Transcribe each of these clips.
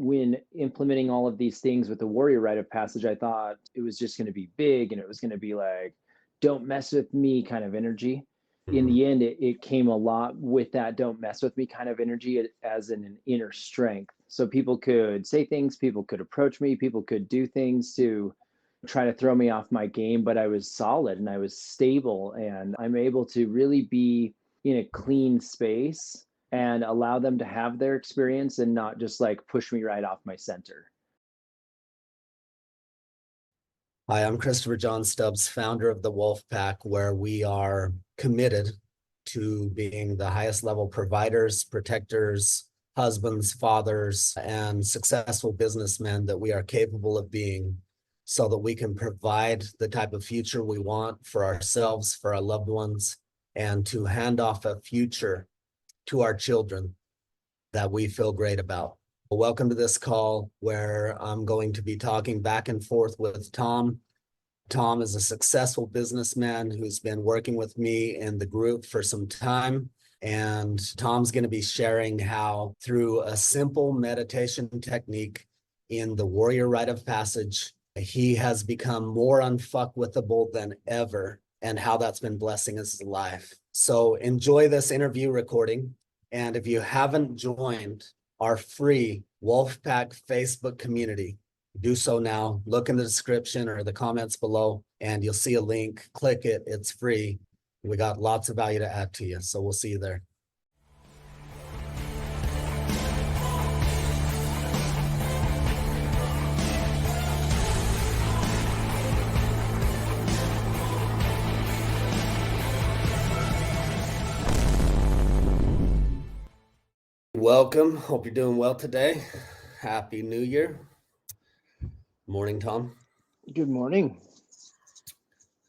when implementing all of these things with the warrior rite of passage, I thought it was just going to be big and it was going to be like, don't mess with me kind of energy. In Mhm. the end, it came a lot with that don't mess with me kind of energy as an inner strength. So people could say things, people could approach me, people could do things to try to throw me off my game, but I was solid and I was stable and I'm able to really be in a clean space and allow them to have their experience and not just like push me right off my center. Hi, I'm Christopher John Stubbs, founder of the Wolf Pack, where we are committed to being the highest level providers, protectors, husbands, fathers, and successful businessmen that we are capable of being so that we can provide the type of future we want for ourselves, for our loved ones, and to hand off a future to our children that we feel great about. Welcome to this call where I'm going to be talking back and forth with Tom. Tom is a successful businessman who's been working with me in the group for some time. And Tom's going to be sharing how, through a simple meditation technique in the Warrior Rite of Passage, he has become more unfuckwithable than ever, and how that's been blessing his life. So enjoy this interview recording. And if you haven't joined our free Wolfpack Facebook community, do so now. Look in the description or the comments below, and you'll see a link. Click it. It's free. We got lots of value to add to you. So we'll see you there. Welcome. Hope you're doing well today. Happy New Year. Morning, Tom. Good morning.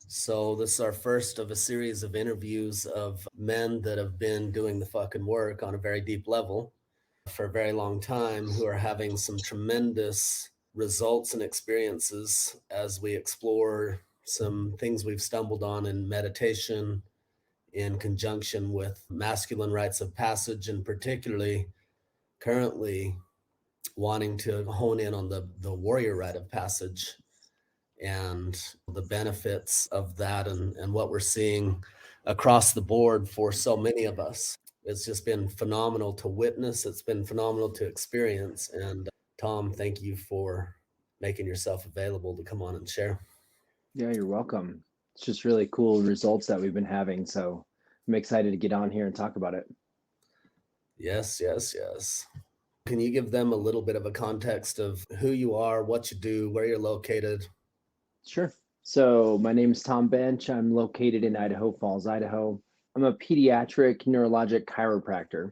So this is our first of a series of interviews of men that have been doing the fucking work on a very deep level for a very long time, who are having some tremendous results and experiences as we explore some things we've stumbled on in meditation in conjunction with masculine rites of passage, and particularly currently wanting to hone in on the warrior rite of passage and the benefits of that, and what we're seeing across the board for so many of us. It's just been phenomenal to witness. It's been phenomenal to experience. And Tom, thank you for making yourself available to come on and share. Yeah, you're welcome. It's just really cool results that we've been having. So I'm excited to get on here and talk about it. Yes, yes, yes. Can you give them a little bit of a context of who you are, what you do, where you're located? Sure. So my name is Tom Bench. I'm located in Idaho Falls, Idaho. I'm a pediatric neurologic chiropractor.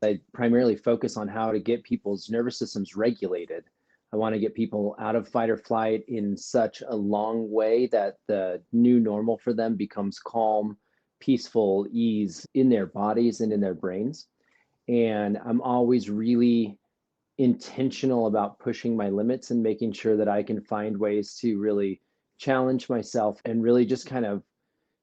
I primarily focus on how to get people's nervous systems regulated. I want to get people out of fight or flight in such a long way that the new normal for them becomes calm, peaceful ease in their bodies and in their brains. And I'm always really intentional about pushing my limits and making sure that I can find ways to really challenge myself and really just kind of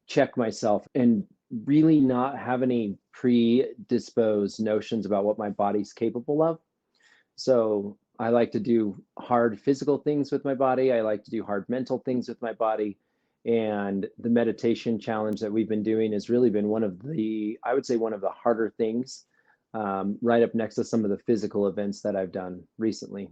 check myself and really not have any predisposed notions about what my body's capable of. So I like to do hard physical things with my body. I like to do hard mental things with my body. And the meditation challenge that we've been doing has really been one of the, I would say, one of the harder things, right up next to some of the physical events that I've done recently.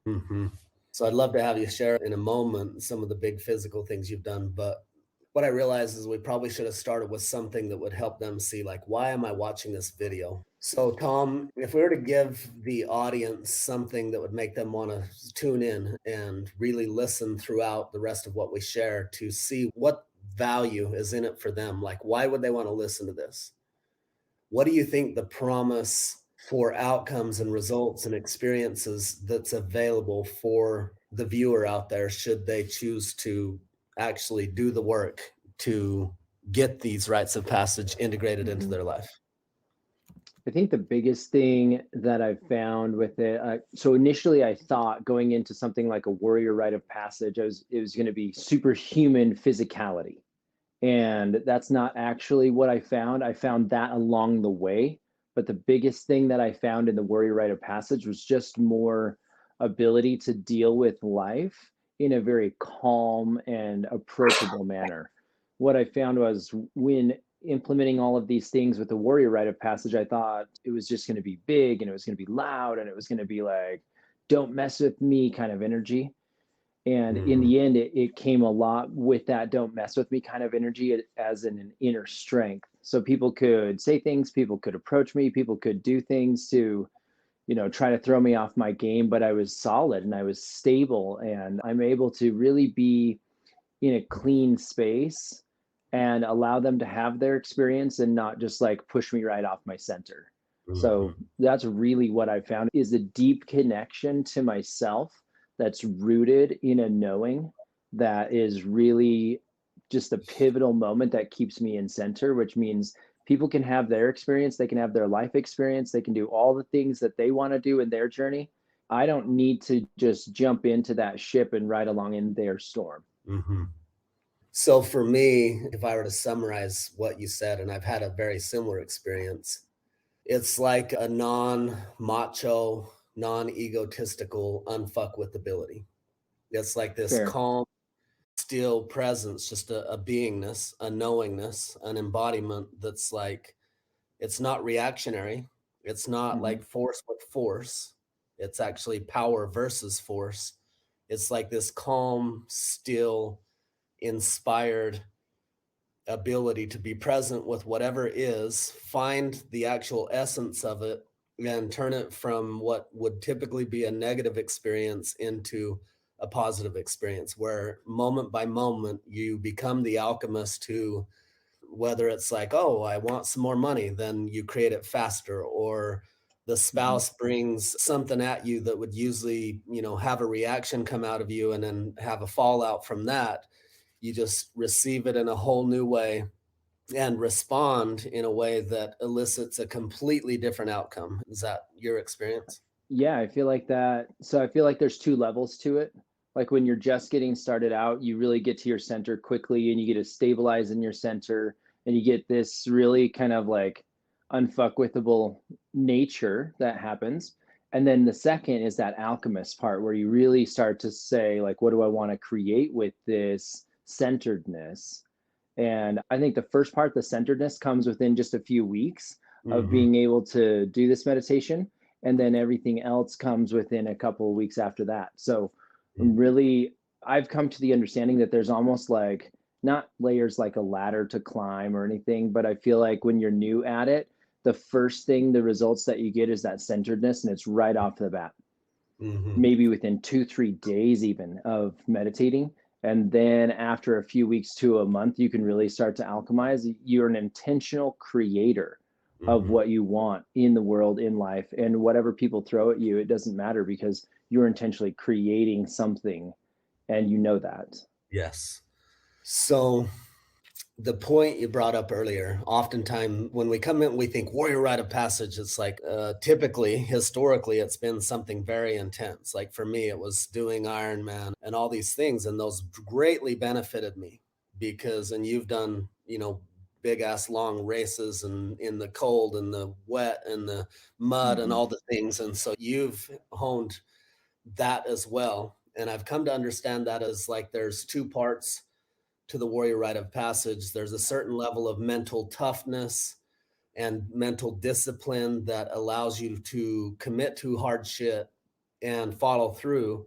Mm-hmm. So I'd love to have you share in a moment some of the big physical things you've done. But what I realize is we probably should have started with something that would help them see, like, why am I watching this video? So, Tom, if we were to give the audience something that would make them want to tune in and really listen throughout the rest of what we share to see what value is in it for them, like, why would they want to listen to this? What do you think the promise for outcomes and results and experiences that's available for the viewer out there, should they choose to actually do the work to get these rites of passage integrated into their life? I think the biggest thing that I've found with it, so initially I thought going into something like a warrior rite of passage, it was going to be superhuman physicality. And that's not actually what I found. I found that along the way. But the biggest thing that I found in the warrior rite of passage was just more ability to deal with life in a very calm and approachable manner. What I found was when implementing all of these things with the warrior rite of passage, I thought it was just going to be big and it was going to be loud and it was going to be like, don't mess with me kind of energy. And in Mhm. the end, it came a lot with that don't mess with me kind of energy as an inner strength. So people could say things, people could approach me, people could do things to, try to throw me off my game, but I was solid and I was stable and I'm able to really be in a clean space and allow them to have their experience and not just like push me right off my center. So Mhm. that's really what I found is a deep connection to myself that's rooted in a knowing that is really just a pivotal moment that keeps me in center, which means people can have their experience, they can have their life experience, they can do all the things that they want to do in their journey. I don't need to just jump into that ship and ride along in their storm. Mhm. So for me, if I were to summarize what you said, and I've had a very similar experience, it's like a non-macho, non-egotistical unfuck with ability. It's like this Fair. calm, still presence, just a beingness, a knowingness, an embodiment that's like, it's not reactionary. It's not Hmm. like force with force. It's actually power versus force. It's like this calm, still, inspired ability to be present with whatever is, find the actual essence of it, and turn it from what would typically be a negative experience into a positive experience, where moment by moment you become the alchemist who, whether it's like, oh, I want some more money, then you create it faster, or the Hmm. spouse brings something at you that would usually, have a reaction come out of you and then have a fallout from that. You just receive it in a whole new way and respond in a way that elicits a completely different outcome. Is that your experience? Yeah, I feel like that. So I feel like there's two levels to it. Like when you're just getting started out, you really get to your center quickly and you get to stabilize in your center and you get this really kind of like unfuckwithable nature that happens. And then the second is that alchemist part where you really start to say, like, what do I want to create with this centeredness? And I think the first part, the centeredness, comes within just a few weeks of Mhm. being able to do this meditation. And then everything else comes within a couple of weeks after that. So I'm really, I've come to the understanding that there's almost like not layers like a ladder to climb or anything, but I feel like when you're new at it, the first thing, the results that you get is that centeredness, and it's right off the bat, Mhm. maybe within 2, 3 days even of meditating. And then after a few weeks to a month, you can really start to alchemize. You're an intentional creator of Mhm. what you want in the world, in life, and whatever people throw at you, it doesn't matter because you're intentionally creating something and you know that. Yes. So the point you brought up earlier, oftentimes when we come in, we think warrior rite of passage. It's like typically, historically, it's been something very intense. Like for me, it was doing Ironman and all these things, and those greatly benefited me because, and you've done, big ass long races and in the cold and the wet and the mud and Hmm. all the things. And so you've honed that as well. And I've come to understand that as like there's two parts to the warrior rite of passage. There's a certain level of mental toughness and mental discipline that allows you to commit to hard shit and follow through.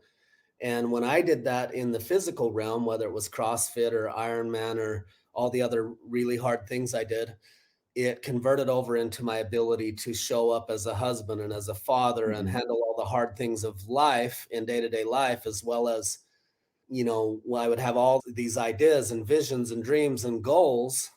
And when I did that in the physical realm, whether it was CrossFit or Ironman or all the other really hard things I did, it converted over into my ability to show up as a husband and as a father and Hmm. handle all the hard things of life in day-to-day life, as well as, I would have all these ideas and visions and dreams and goals.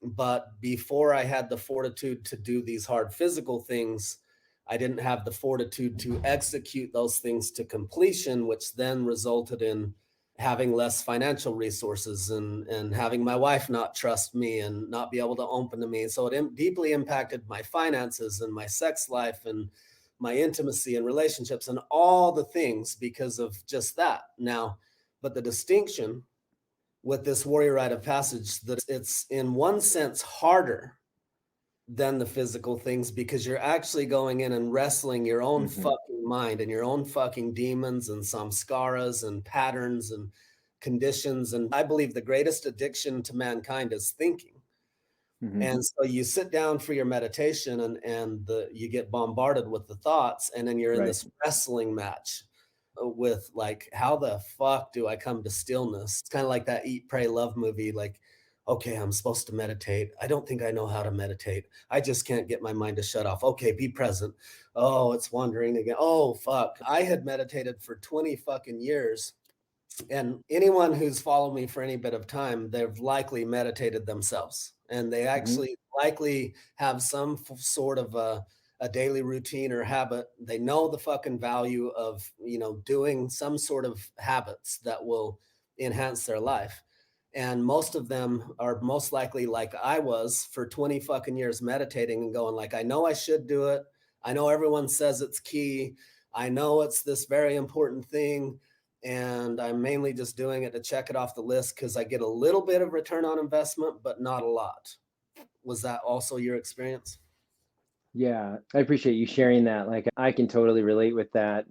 But before I had the fortitude to do these hard physical things, I didn't have the fortitude to execute those things to completion, which then resulted in having less financial resources and having my wife not trust me and not be able to open to me. So it deeply impacted my finances and my sex life and my intimacy and relationships and all the things because of just that. Now, but the distinction with this warrior rite of passage that it's in one sense harder than the physical things, because you're actually going in and wrestling your own Mm-hmm. fucking mind and your own fucking demons and samskaras and patterns and conditions. And I believe the greatest addiction to mankind is thinking. Mm-hmm. And so you sit down for your meditation and you get bombarded with the thoughts, and then you're in Right. this wrestling match with like, how the fuck do I come to stillness? It's kind of like that Eat, Pray, Love movie. Like, okay, I'm supposed to meditate. I don't think I know how to meditate. I just can't get my mind to shut off. Okay, be present. Oh, it's wandering again. Oh, fuck. I had meditated for 20 fucking years. And anyone who's followed me for any bit of time, they've likely meditated themselves. And they Mm-hmm. actually likely have some sort of a daily routine or habit. They know the fucking value of, doing some sort of habits that will enhance their life. And most of them are most likely like I was for 20 fucking years, meditating and going like, I know I should do it. I know everyone says it's key. I know it's this very important thing. And I'm mainly just doing it to check it off the list because I get a little bit of return on investment, but not a lot. Was that also your experience? Yeah, I appreciate you sharing that. Like, I can totally relate with that.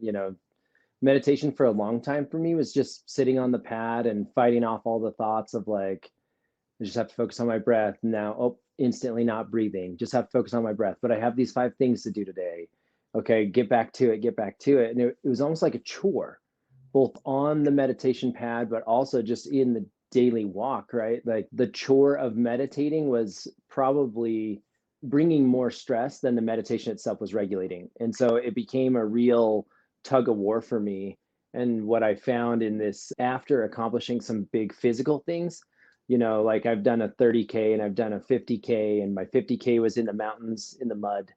Meditation for a long time for me was just sitting on the pad and fighting off all the thoughts of like, I just have to focus on my breath now. Oh, instantly not breathing. Just have to focus on my breath. But I have these 5 things to do today. Okay, get back to it, get back to it. And it was almost like a chore, both on the meditation pad, but also just in the daily walk, right? Like the chore of meditating was probably bringing more stress than the meditation itself was regulating. And so it became a real tug of war for me. And what I found in this, after accomplishing some big physical things, like I've done a 30K and I've done a 50K, and my 50K was in the mountains, in the mud,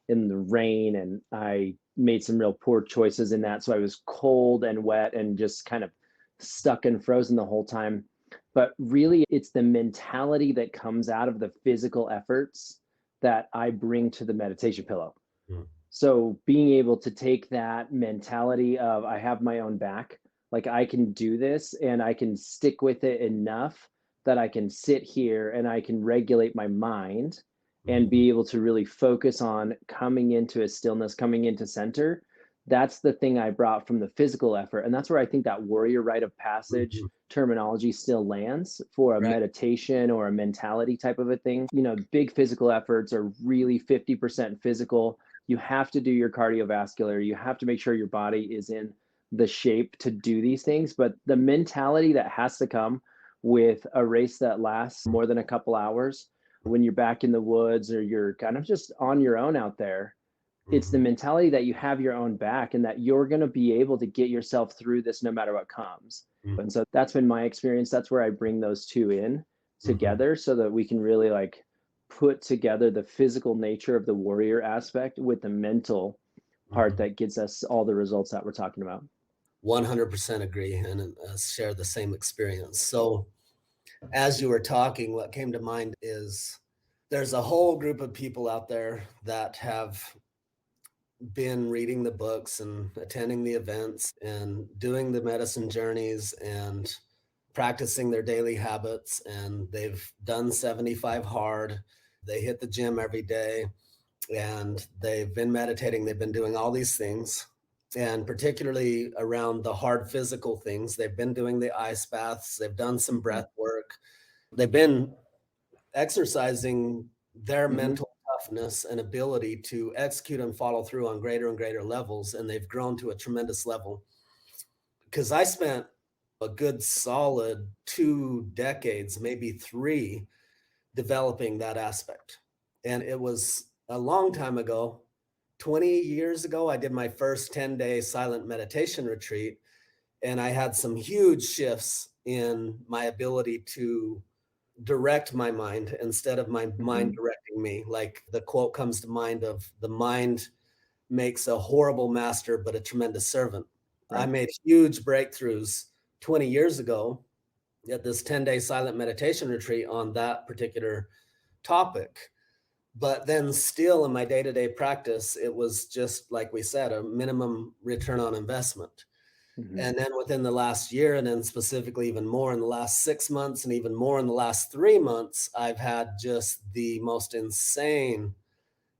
in the rain, and I made some real poor choices in that. So I was cold and wet and just kind of stuck and frozen the whole time. But really, it's the mentality that comes out of the physical efforts that I bring to the meditation pillow. Mm. So being able to take that mentality of I have my own back, like I can do this and I can stick with it enough that I can sit here and I can regulate my mind and be able to really focus on coming into a stillness, coming into center. That's the thing I brought from the physical effort. And that's where I think that warrior rite of passage Mhm. terminology still lands for a Right. meditation or a mentality type of a thing. Big physical efforts are really 50% physical. You have to do your cardiovascular. You have to make sure your body is in the shape to do these things. But the mentality that has to come with a race that lasts more than a couple hours, when you're back in the woods or you're kind of just on your own out there, it's the Mhm. mentality that you have your own back and that you're going to be able to get yourself through this no matter what comes. Mhm. And so that's been my experience. That's where I bring those two in Mhm. together so that we can really like put together the physical nature of the warrior aspect with the mental part Mhm. that gets us all the results that we're talking about. 100% agree and share the same experience. So, as you were talking, what came to mind is there's a whole group of people out there that have been reading the books and attending the events and doing the medicine journeys and practicing their daily habits. And they've done 75 hard. They hit the gym every day and they've been meditating. They've been doing all these things. And particularly around the hard physical things, they've been doing the ice baths, they've done some Mm-hmm. breath work, they've been exercising their Mm-hmm. mental toughness and ability to execute and follow through on greater and greater levels. And they've grown to a tremendous level. Because I spent a good solid 2 decades, maybe 3, developing that aspect. And it was a long time ago. 20 years ago, I did my first 10-day silent meditation retreat. And I had some huge shifts in my ability to direct my mind instead of my mind Mm-hmm. directing me. Like the quote comes to mind of the mind makes a horrible master, but a tremendous servant. I Right. made huge breakthroughs 20 years ago at this 10-day silent meditation retreat on that particular topic. But then still in my day-to-day practice, it was just like we said, a minimum return on investment. Hmm. And then within the last year, and then specifically even more in the last 6 months, and even more in the last 3 months, I've had just the most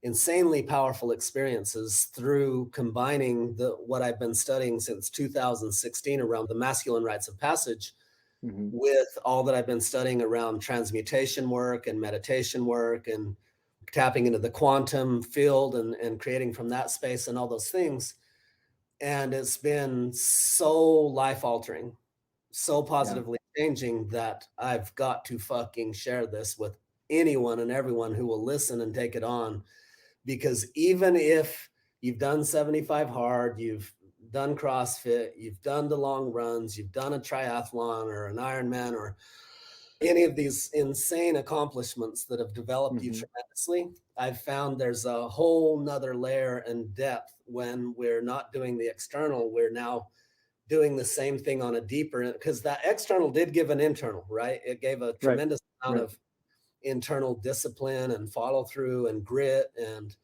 insanely powerful experiences through combining what I've been studying since 2016 around the masculine rites of passage Hmm. with all that I've been studying around transmutation work and meditation work and tapping into the quantum field and creating from that space and all those things. And it's been so life altering, so Yeah. positively changing that I've got to fucking share this with anyone and everyone who will listen and take it on. Because even if you've done 75 hard, you've done CrossFit, you've done the long runs, you've done a triathlon or an Ironman or any of these insane accomplishments that have developed you Hmm. tremendously, I've found there's a whole nother layer and depth when we're not doing the external. We're now doing the same thing on a deeper, because that external did give an internal, right? It gave a Right. tremendous amount Right. of internal discipline and follow through and grit and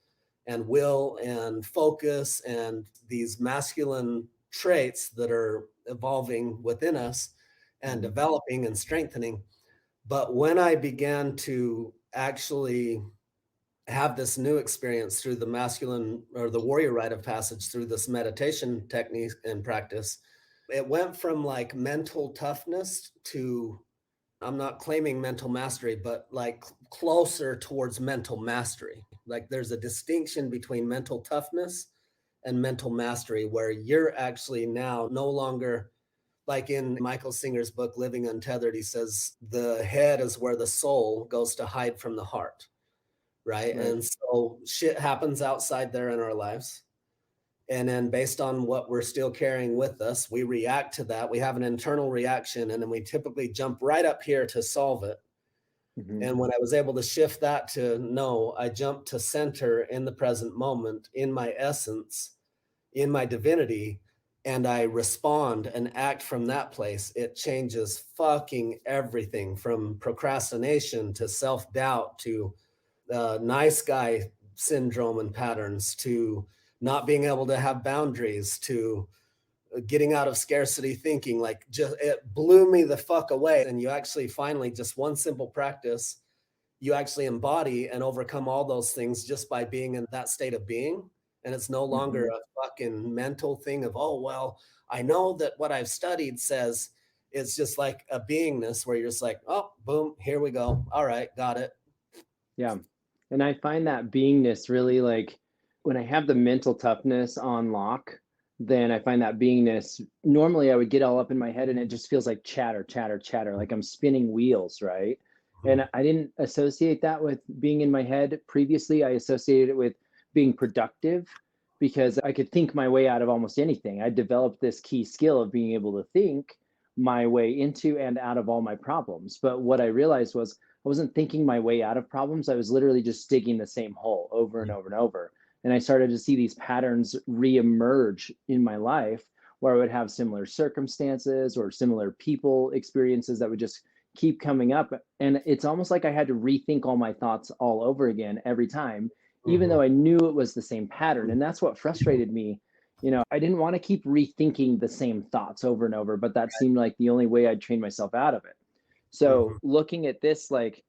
will and focus and these masculine traits that are evolving within us and Hmm. developing and strengthening. But when I began to actually have this new experience through the masculine or the warrior rite of passage through this meditation technique and practice, it went from like mental toughness to, I'm not claiming mental mastery, but like closer towards mental mastery. Like there's a distinction between mental toughness and mental mastery where you're actually now no longer, like in Michael Singer's book, Living Untethered, he says the head is where the soul goes to hide from the heart, right? Right. And so shit happens outside there in our lives. And then based on what we're still carrying with us, we react to that. We have an internal reaction, and then we typically jump right up here to solve it. Hmm. And when I was able to shift that to no, I jumped to center in the present moment, in my essence, in my divinity, and I respond and act from that place, it changes fucking everything from procrastination to self doubt to nice guy syndrome and patterns to not being able to have boundaries to getting out of scarcity thinking. Like, just it blew me the fuck away. And you actually finally, just one simple practice, you actually embody and overcome all those things just by being in that state of being. And it's no longer Hmm. a fucking mental thing of, oh, well, I know that what I've studied says. It's just like a beingness where you're just like, oh, boom, here we go. All right, got it. Yeah. And I find that beingness really like when I have the mental toughness on lock, then I find that beingness. Normally, I would get all up in my head and it just feels like chatter, chatter, chatter, like I'm spinning wheels, right? And I didn't associate that with being in my head previously. I associated it with being productive because I could think my way out of almost anything. I developed this key skill of being able to think my way into and out of all my problems. But what I realized was I wasn't thinking my way out of problems. I was literally just digging the same hole over and over and over. And I started to see these patterns reemerge in my life where I would have similar circumstances or similar people experiences that would just keep coming up. And it's almost like I had to rethink all my thoughts all over again every time, even Mm-hmm. though I knew it was the same pattern. And that's what frustrated me. I didn't want to keep rethinking the same thoughts over and over, but that seemed like the only way I'd train myself out of it. So Mm-hmm. looking at this, like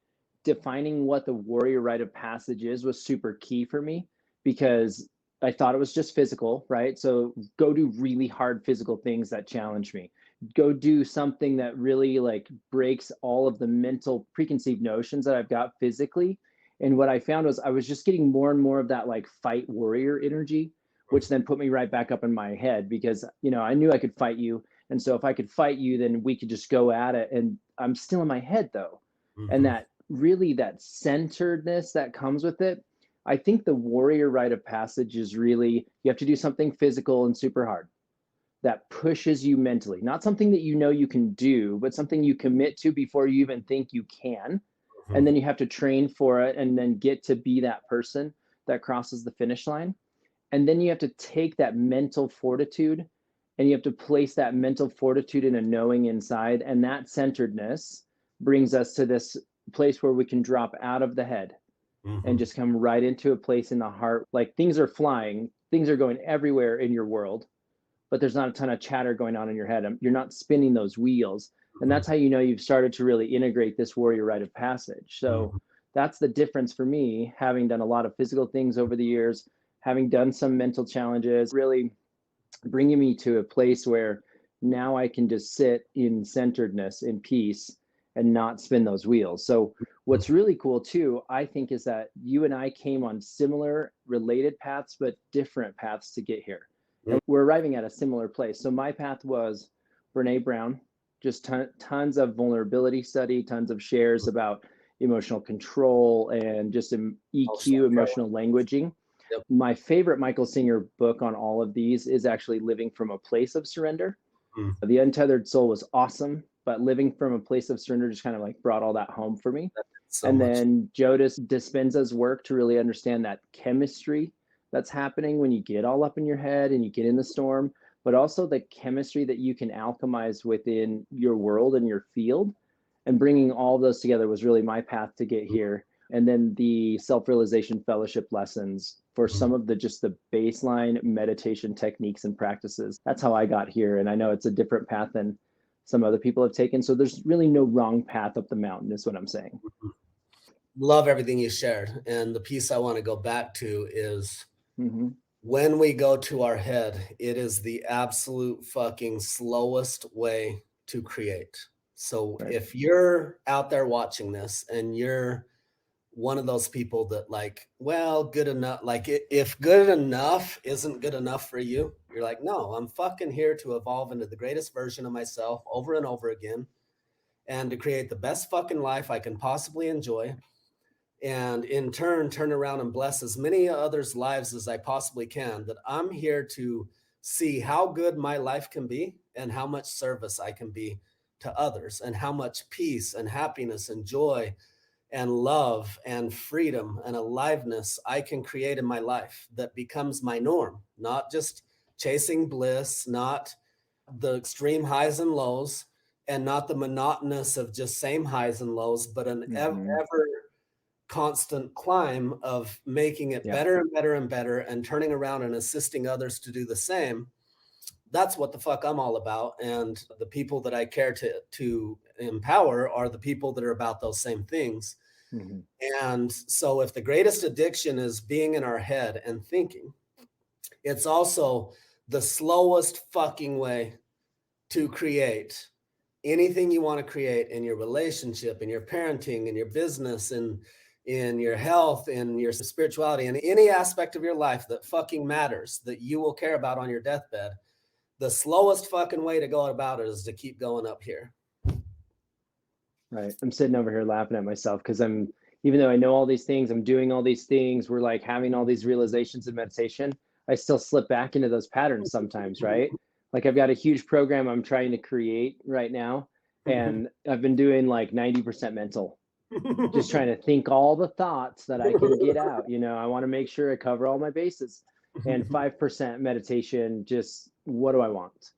defining what the warrior rite of passage is was super key for me because I thought it was just physical, right? So go do really hard physical things that challenge me. Go do something that really like breaks all of the mental preconceived notions that I've got physically. And what I found was I was just getting more and more of that like fight warrior energy, which then put me right back up in my head because, I knew I could fight you. And so if I could fight you, then we could just go at it. And I'm still in my head though. And Mm-hmm. that really that centeredness that comes with it, I think the warrior rite of passage is really you have to do something physical and super hard that pushes you mentally, not something that you can do, but something you commit to before you even think you can. And Mm-hmm. then you have to train for it and then get to be that person that crosses the finish line. And then you have to take that mental fortitude and you have to place that mental fortitude in a knowing inside. And that centeredness brings us to this place where we can drop out of the head and Mm-hmm. just come right into a place in the heart. Like things are flying, things are going everywhere in your world, but there's not a ton of chatter going on in your head. You're not spinning those wheels. And that's how you know you've started to really integrate this warrior rite of passage. So that's the difference for me, having done a lot of physical things over the years, having done some mental challenges, really bringing me to a place where now I can just sit in centeredness, in peace, and not spin those wheels. So what's really cool too, I think, is that you and I came on similar related paths, but different paths to get here. And we're arriving at a similar place. So my path was Brene Brown, just tons of vulnerability study, tons of shares about emotional control and just EQ, emotional languaging. Yep. My favorite Michael Singer book on all of these is actually Living from a Place of Surrender. The Untethered Soul was awesome, but Living from a Place of Surrender just kind of like brought all that home for me. Then Joe Dispenza's work to really understand that chemistry that's happening when you get all up in your head and you get in the storm, but also the chemistry that you can alchemize within your world and your field. And bringing all those together was really my path to get here. And then the self-realization fellowship lessons for some of the baseline meditation techniques and practices. That's how I got here. And I know it's a different path than some other people have taken. So there's really no wrong path up the mountain, is what I'm saying. Love everything you shared. And the piece I want to go back to is when we go to our head, it is the absolute fucking slowest way to create. So if you're out there watching this and you're one of those people that like, well, good enough, like if good enough isn't good enough for you, you're like, no, I'm fucking here to evolve into the greatest version of myself over and over again and to create the best fucking life I can possibly enjoy. And in turn, turn around and bless as many others' lives as I possibly can. That I'm here to see how good my life can be and how much service I can be to others and how much peace and happiness and joy and love and freedom and aliveness I can create in my life that becomes my norm, not just chasing bliss, not the extreme highs and lows, and not the monotonous of just same highs and lows, but an ever constant climb of making it better and better and better and turning around and assisting others to do the same. That's what the fuck I'm all about. And the people that I care to empower are the people that are about those same things. And so if the greatest addiction is being in our head and thinking, it's also the slowest fucking way to create anything you want to create in your relationship, in your parenting, in your business, in your health, in your spirituality, in any aspect of your life that fucking matters, that you will care about on your deathbed. The slowest fucking way to go about it is to keep going up here. Right. I'm sitting over here laughing at myself because even though I know all these things, I'm doing all these things, we're like having all these realizations in meditation, I still slip back into those patterns sometimes, right? Like I've got a huge program I'm trying to create right now, and I've been doing like 90% mental, just trying to think all the thoughts that I can get out. I want to make sure I cover all my bases, and 5% meditation, just what do I want?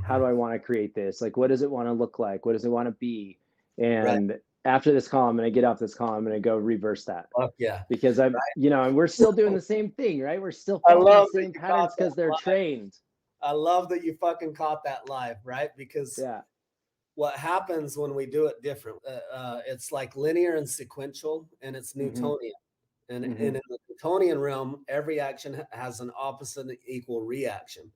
How do I want to create this? Like, what does it want to look like? What does it want to be? And after this call, I'm going to get off this call. I'm going to go reverse that. Because I'm, and we're still doing the same thing, right? We're still following the same patterns because they're trained. I love that you fucking caught that live, right? Because what happens when we do it different, it's like linear and sequential, and it's Newtonian. And in the Newtonian realm, every action has an opposite and equal reaction.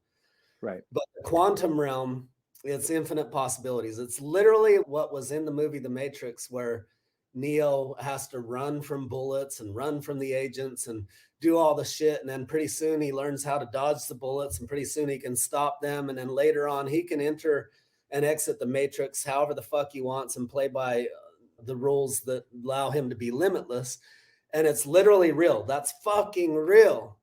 Right. But the quantum realm, it's infinite possibilities. It's literally what was in the movie The Matrix, where Neo has to run from bullets and run from the agents and do all the shit. And then pretty soon he learns how to dodge the bullets, and pretty soon he can stop them. And then later on, he can enter and exit the Matrix however the fuck he wants and play by the rules that allow him to be limitless. And it's literally real. That's fucking real.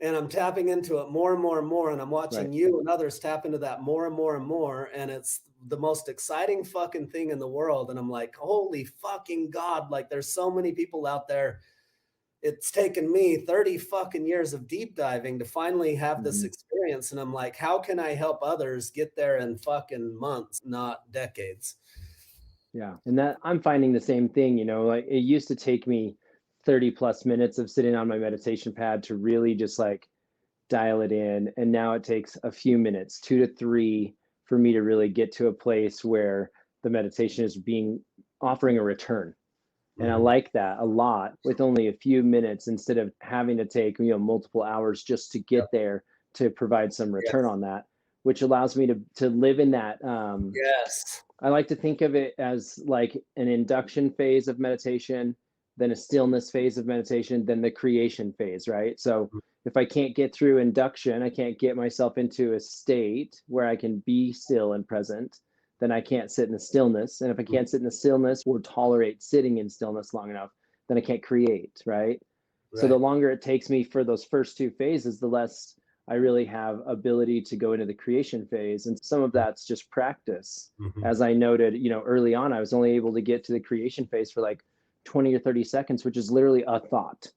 And I'm tapping into it more and more and more. And I'm watching you and others tap into that more and more and more. And it's the most exciting fucking thing in the world. And I'm like, holy fucking God, like there's so many people out there. It's taken me 30 fucking years of deep diving to finally have this experience. And I'm like, how can I help others get there in fucking months, not decades? Yeah. And that I'm finding the same thing, like it used to take me 30 plus minutes of sitting on my meditation pad to really just like dial it in. And now it takes a few minutes, 2 to 3, for me to really get to a place where the meditation is offering a return. And I like that a lot, with only a few minutes, instead of having to take, multiple hours just to Yeah. get there, to provide some return Yes. on that, which allows me to live in that. Yes. I like to think of it as like an induction phase of meditation, then a stillness phase of meditation, then the creation phase, right? So if I can't get through induction, I can't get myself into a state where I can be still and present, then I can't sit in the stillness. And if I can't sit in the stillness or tolerate sitting in stillness long enough, then I can't create, right? So the Right. longer it takes me for those first two phases, the less I really have ability to go into the creation phase. And some of that's just practice. Mhm. As I noted, early on, I was only able to get to the creation phase for like 20 or 30 seconds, which is literally a thought,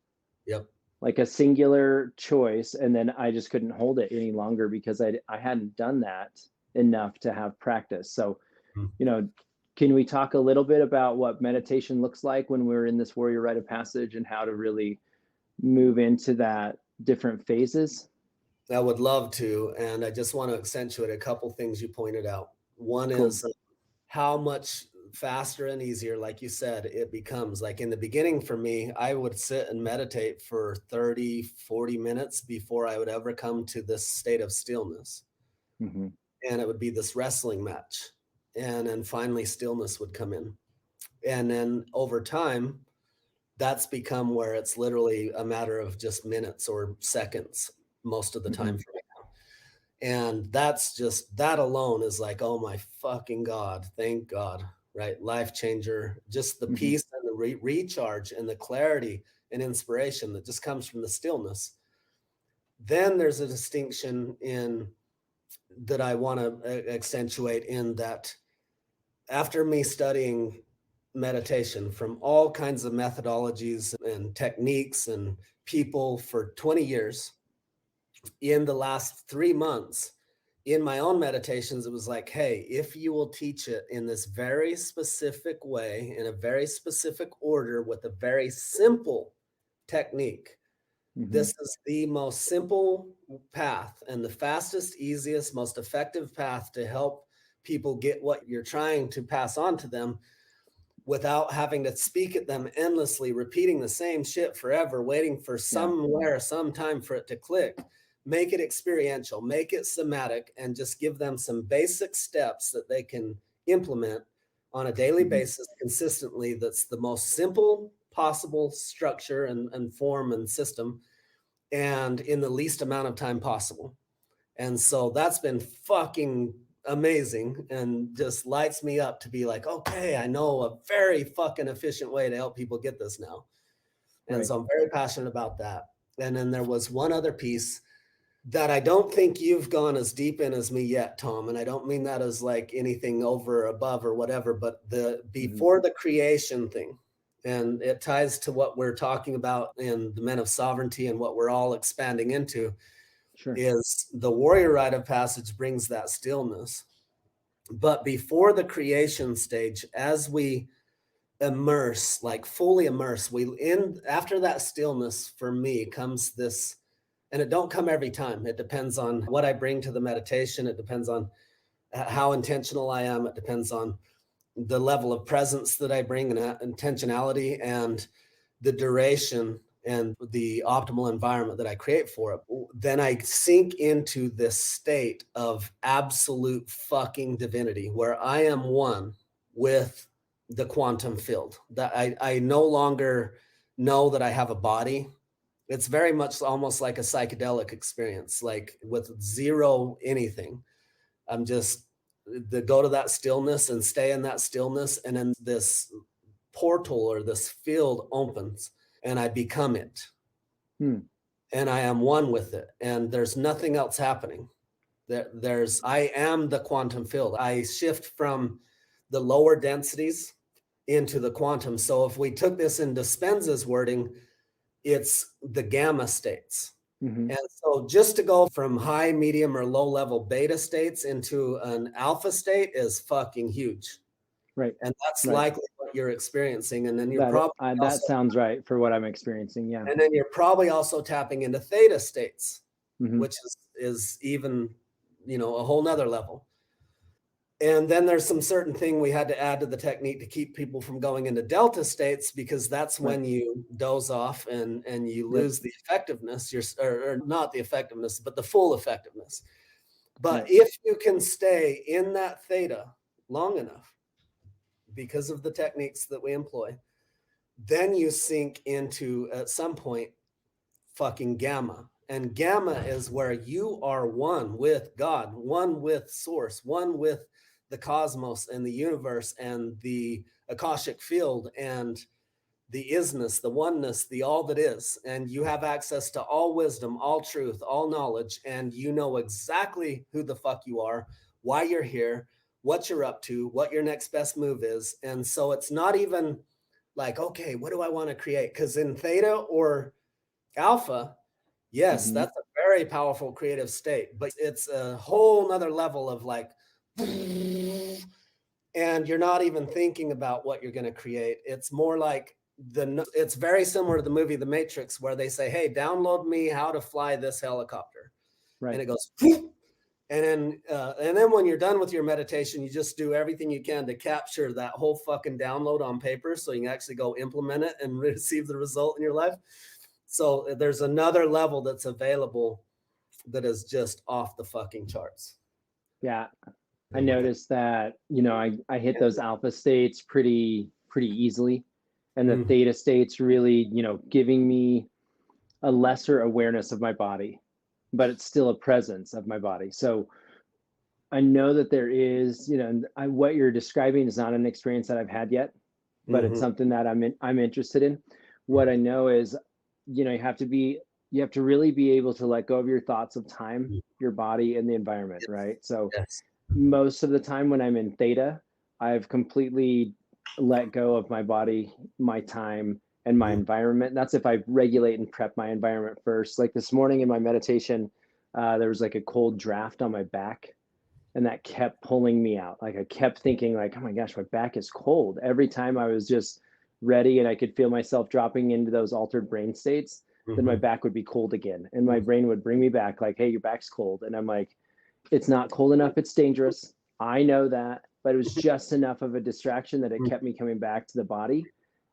Yep. like a singular choice. And then I just couldn't hold it any longer because I hadn't done that enough to have practice. So, Mhm. can we talk a little bit about what meditation looks like when we're in this warrior rite of passage, and how to really move into that different phases? I would love to, and I just want to accentuate a couple things you pointed out. One Cool. is how much faster and easier, like you said, it becomes. Like in the beginning for me, I would sit and meditate for 30, 40 minutes before I would ever come to this state of stillness. Mm-hmm. And it would be this wrestling match. And then finally stillness would come in. And then over time, that's become where it's literally a matter of just minutes or seconds most of the Mm-hmm. time for me now. And that's just, that alone is like, oh my fucking God, thank God, right? Life changer, just the Mm-hmm. peace and the recharge and the clarity and inspiration that just comes from the stillness. Then there's a distinction in that I want to accentuate, in that after me studying meditation from all kinds of methodologies and techniques and people for 20 years, in the last 3 months, in my own meditations, it was like, hey, if you will teach it in this very specific way, in a very specific order, with a very simple technique, Mm-hmm. this is the most simple path and the fastest, easiest, most effective path to help people get what you're trying to pass on to them, without having to speak at them endlessly, repeating the same shit forever, waiting for Yeah. somewhere, sometime for it to click. Make it experiential, make it somatic, and just give them some basic steps that they can implement on a daily Mm-hmm. basis consistently. That's the most simple possible structure and form and system, and in the least amount of time possible. And so that's been fucking amazing, and just lights me up to be like, okay, I know a very fucking efficient way to help people get this now. And Right. so I'm very passionate about that. And then there was one other piece that I don't think you've gone as deep in as me yet, Tom. And I don't mean that as like anything over or above or whatever, but the Mm-hmm. before the creation thing. And it ties to what we're talking about in the Men of Sovereignty and what we're all expanding into, Sure. is the warrior rite of passage brings that stillness. But before the creation stage, as we immerse, like fully immerse, we in after that stillness for me comes this, and it don't come every time. It depends on what I bring to the meditation. It depends on how intentional I am. It depends on the level of presence that I bring and intentionality, and the duration and the optimal environment that I create for it. Then I sink into this state of absolute fucking divinity, where I am one with the quantum field. That I no longer know that I have a body. It's very much almost like a psychedelic experience, like with zero anything. I'm just the go to that stillness and stay in that stillness, and then this portal or this field opens and I become it. Hmm. And I am one with it. And there's nothing else happening. I am the quantum field. I shift from the lower densities into the quantum. So if we took this in Dispenza's wording, it's the gamma states. Mm-hmm. And so just to go from high, medium, or low level beta states into an alpha state is fucking huge. Right. And that's Right. likely what you're experiencing. And then you're That probably that also, sounds right for what I'm experiencing. Yeah. and then you're probably also tapping into theta states. which is even, a whole nother level. And then there's some certain thing we had to add to the technique to keep people from going into delta states, because that's when you doze off and you lose the effectiveness, or not the effectiveness, but the full effectiveness. But if you can stay in that theta long enough, because of the techniques that we employ, then you sink into, at some point, fucking gamma. And gamma is where you are one with God, one with source, one with the cosmos and the universe and the Akashic field and the isness, the oneness, the all that is. And you have access to all wisdom, all truth, all knowledge, and you know exactly who the fuck you are, why you're here, what you're up to, what your next best move is. And so it's not even like, okay, what do I want to create? Because in theta or alpha, yes, that's a very powerful creative state, but it's a whole nother level of like, and you're not even thinking about what you're going to create. It's more like it's very similar to the movie The Matrix, where they say, hey, download me how to fly this helicopter. And it goes, and then when you're done with your meditation, you just do everything you can to capture that whole fucking download on paper so you can actually go implement it and receive the result in your life. So there's another level that's available that is just off the fucking charts. Yeah. I noticed that, I hit those alpha states pretty easily. And the theta states really, giving me a lesser awareness of my body, but it's still a presence of my body. So I know that there is, what you're describing is not an experience that I've had yet, but it's something that I'm interested in. What I know is, you have to really be able to let go of your thoughts of time, your body, and the environment, right? So most of the time when I'm in theta, I've completely let go of my body, my time, and my environment. That's if I regulate and prep my environment first. Like this morning in my meditation, there was like a cold draft on my back, and that kept pulling me out. Like I kept thinking like, oh my gosh, my back is cold. Every time I was just ready and I could feel myself dropping into those altered brain states, then my back would be cold again. And my brain would bring me back like, hey, your back's cold. And I'm like, it's not cold enough. It's dangerous. I know that, but it was just enough of a distraction that it kept me coming back to the body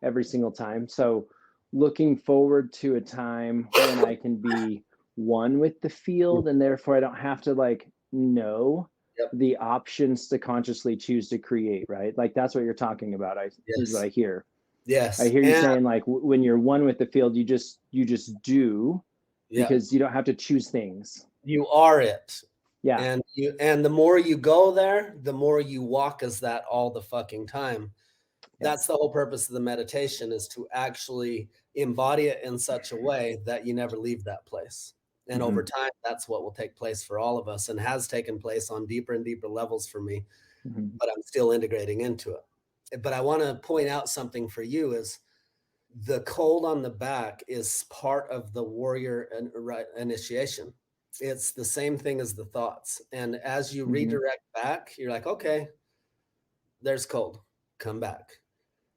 every single time. So looking forward to a time when I can be one with the field, and therefore I don't have to like know the options to consciously choose to create, right? Like that's what you're talking about. Is what I hear. Yes. I hear you saying like when you're one with the field, you just do because you don't have to choose things. You are it. Yeah. And the more you go there, the more you walk as that all the fucking time. That's the whole purpose of the meditation, is to actually embody it in such a way that you never leave that place. And over time, that's what will take place for all of us, and has taken place on deeper and deeper levels for me, but I'm still integrating into it. But I want to point out something for you is the cold on the back is part of the warrior initiation. It's the same thing as the thoughts. And as you redirect back, you're like, okay, there's cold, come back.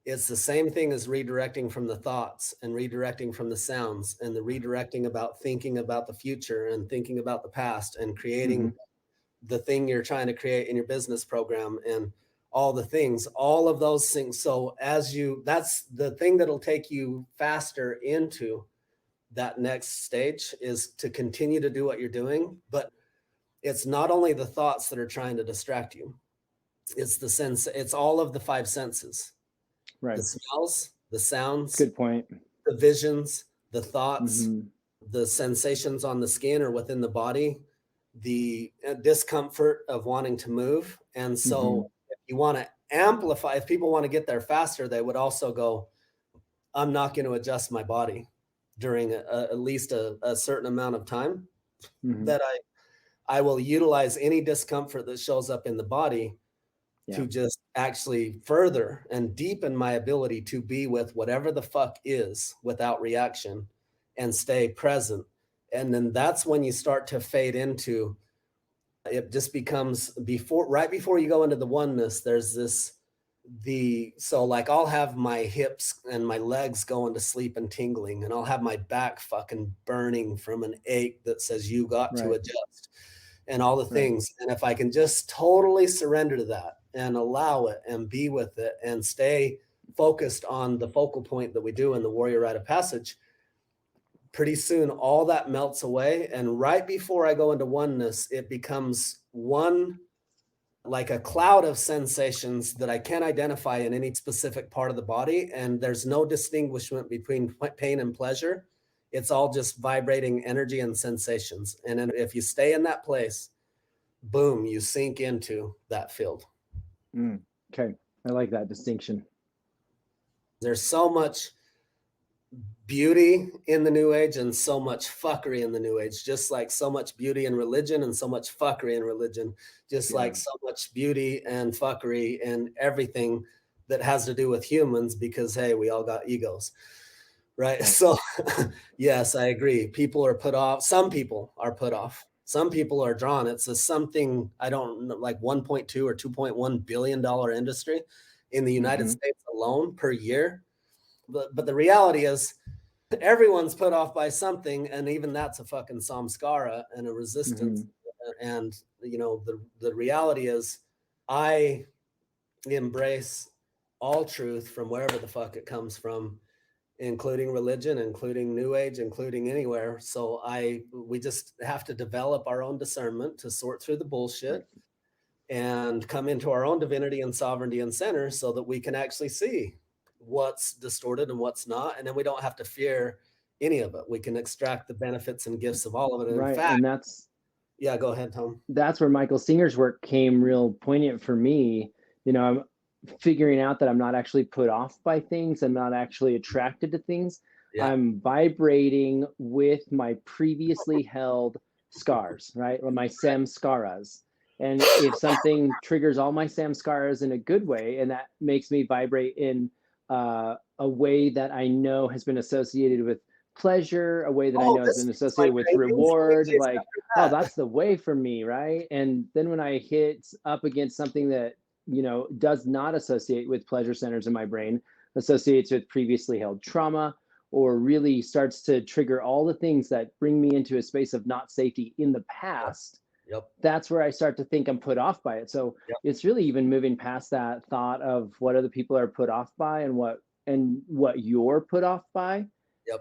It's the same thing as redirecting from the thoughts and redirecting from the sounds and the redirecting about thinking about the future and thinking about the past and creating the thing you're trying to create in your business program and all the things, all of those things. So that's the thing that'll take you faster into that next stage, is to continue to do what you're doing. But it's not only the thoughts that are trying to distract you. It's the sense, it's all of the five senses. Right. The smells, the sounds. Good point. The visions, the thoughts, the sensations on the skin or within the body, the discomfort of wanting to move. And so if you want to amplify, if people want to get there faster, they would also go, I'm not going to adjust my body during at least a certain amount of time, that I will utilize any discomfort that shows up in the body to just actually further and deepen my ability to be with whatever the fuck is without reaction and stay present. And then that's when you start to fade into, it just becomes right before you go into the oneness, there's this so like I'll have my hips and my legs going to sleep and tingling, and I'll have my back fucking burning from an ache that says you got to Right. adjust and all the Right. things. And if I can just totally surrender to that and allow it and be with it and stay focused on the focal point that we do in the Warrior Rite of Passage, pretty soon all that melts away. And right before I go into oneness, it becomes one, like a cloud of sensations that I can't identify in any specific part of the body. And there's no distinguishment between pain and pleasure. It's all just vibrating energy and sensations. And then if you stay in that place, boom, you sink into that field. Okay. I like that distinction. There's so much beauty in the New Age and so much fuckery in the New Age, just like so much beauty in religion and so much fuckery in religion, just like so much beauty and fuckery in everything that has to do with humans, because hey, we all got egos, right? So yes, I agree. People are put off. Some people are put off. Some people are drawn. It's a something, I don't know, like 1.2 or $2.1 billion industry in the United States alone per year. But the reality is, everyone's put off by something, and even that's a fucking samskara and a resistance. And you know, the reality is, I embrace all truth from wherever the fuck it comes from, including religion, including New Age, including anywhere. So we just have to develop our own discernment to sort through the bullshit and come into our own divinity and sovereignty and center, so that we can actually see what's distorted and what's not, and then we don't have to fear any of it. We can extract the benefits and gifts of all of it. And in fact, and that's go ahead, Tom. That's where Michael Singer's work came real poignant for me. You know, I'm figuring out that I'm not actually put off by things. I'm not actually attracted to things. I'm vibrating with my previously held scars, right? Or my samskaras. And if something triggers all my samskaras in a good way, and that makes me vibrate in a way that I know has been associated with pleasure, a way that I know has been associated with reward, like, oh, that's the way for me, right? And then when I hit up against something that, you know, does not associate with pleasure centers in my brain, associates with previously held trauma, or really starts to trigger all the things that bring me into a space of not safety in the past, that's where I start to think I'm put off by it. So it's really even moving past that thought of what other people are put off by and what you're put off by,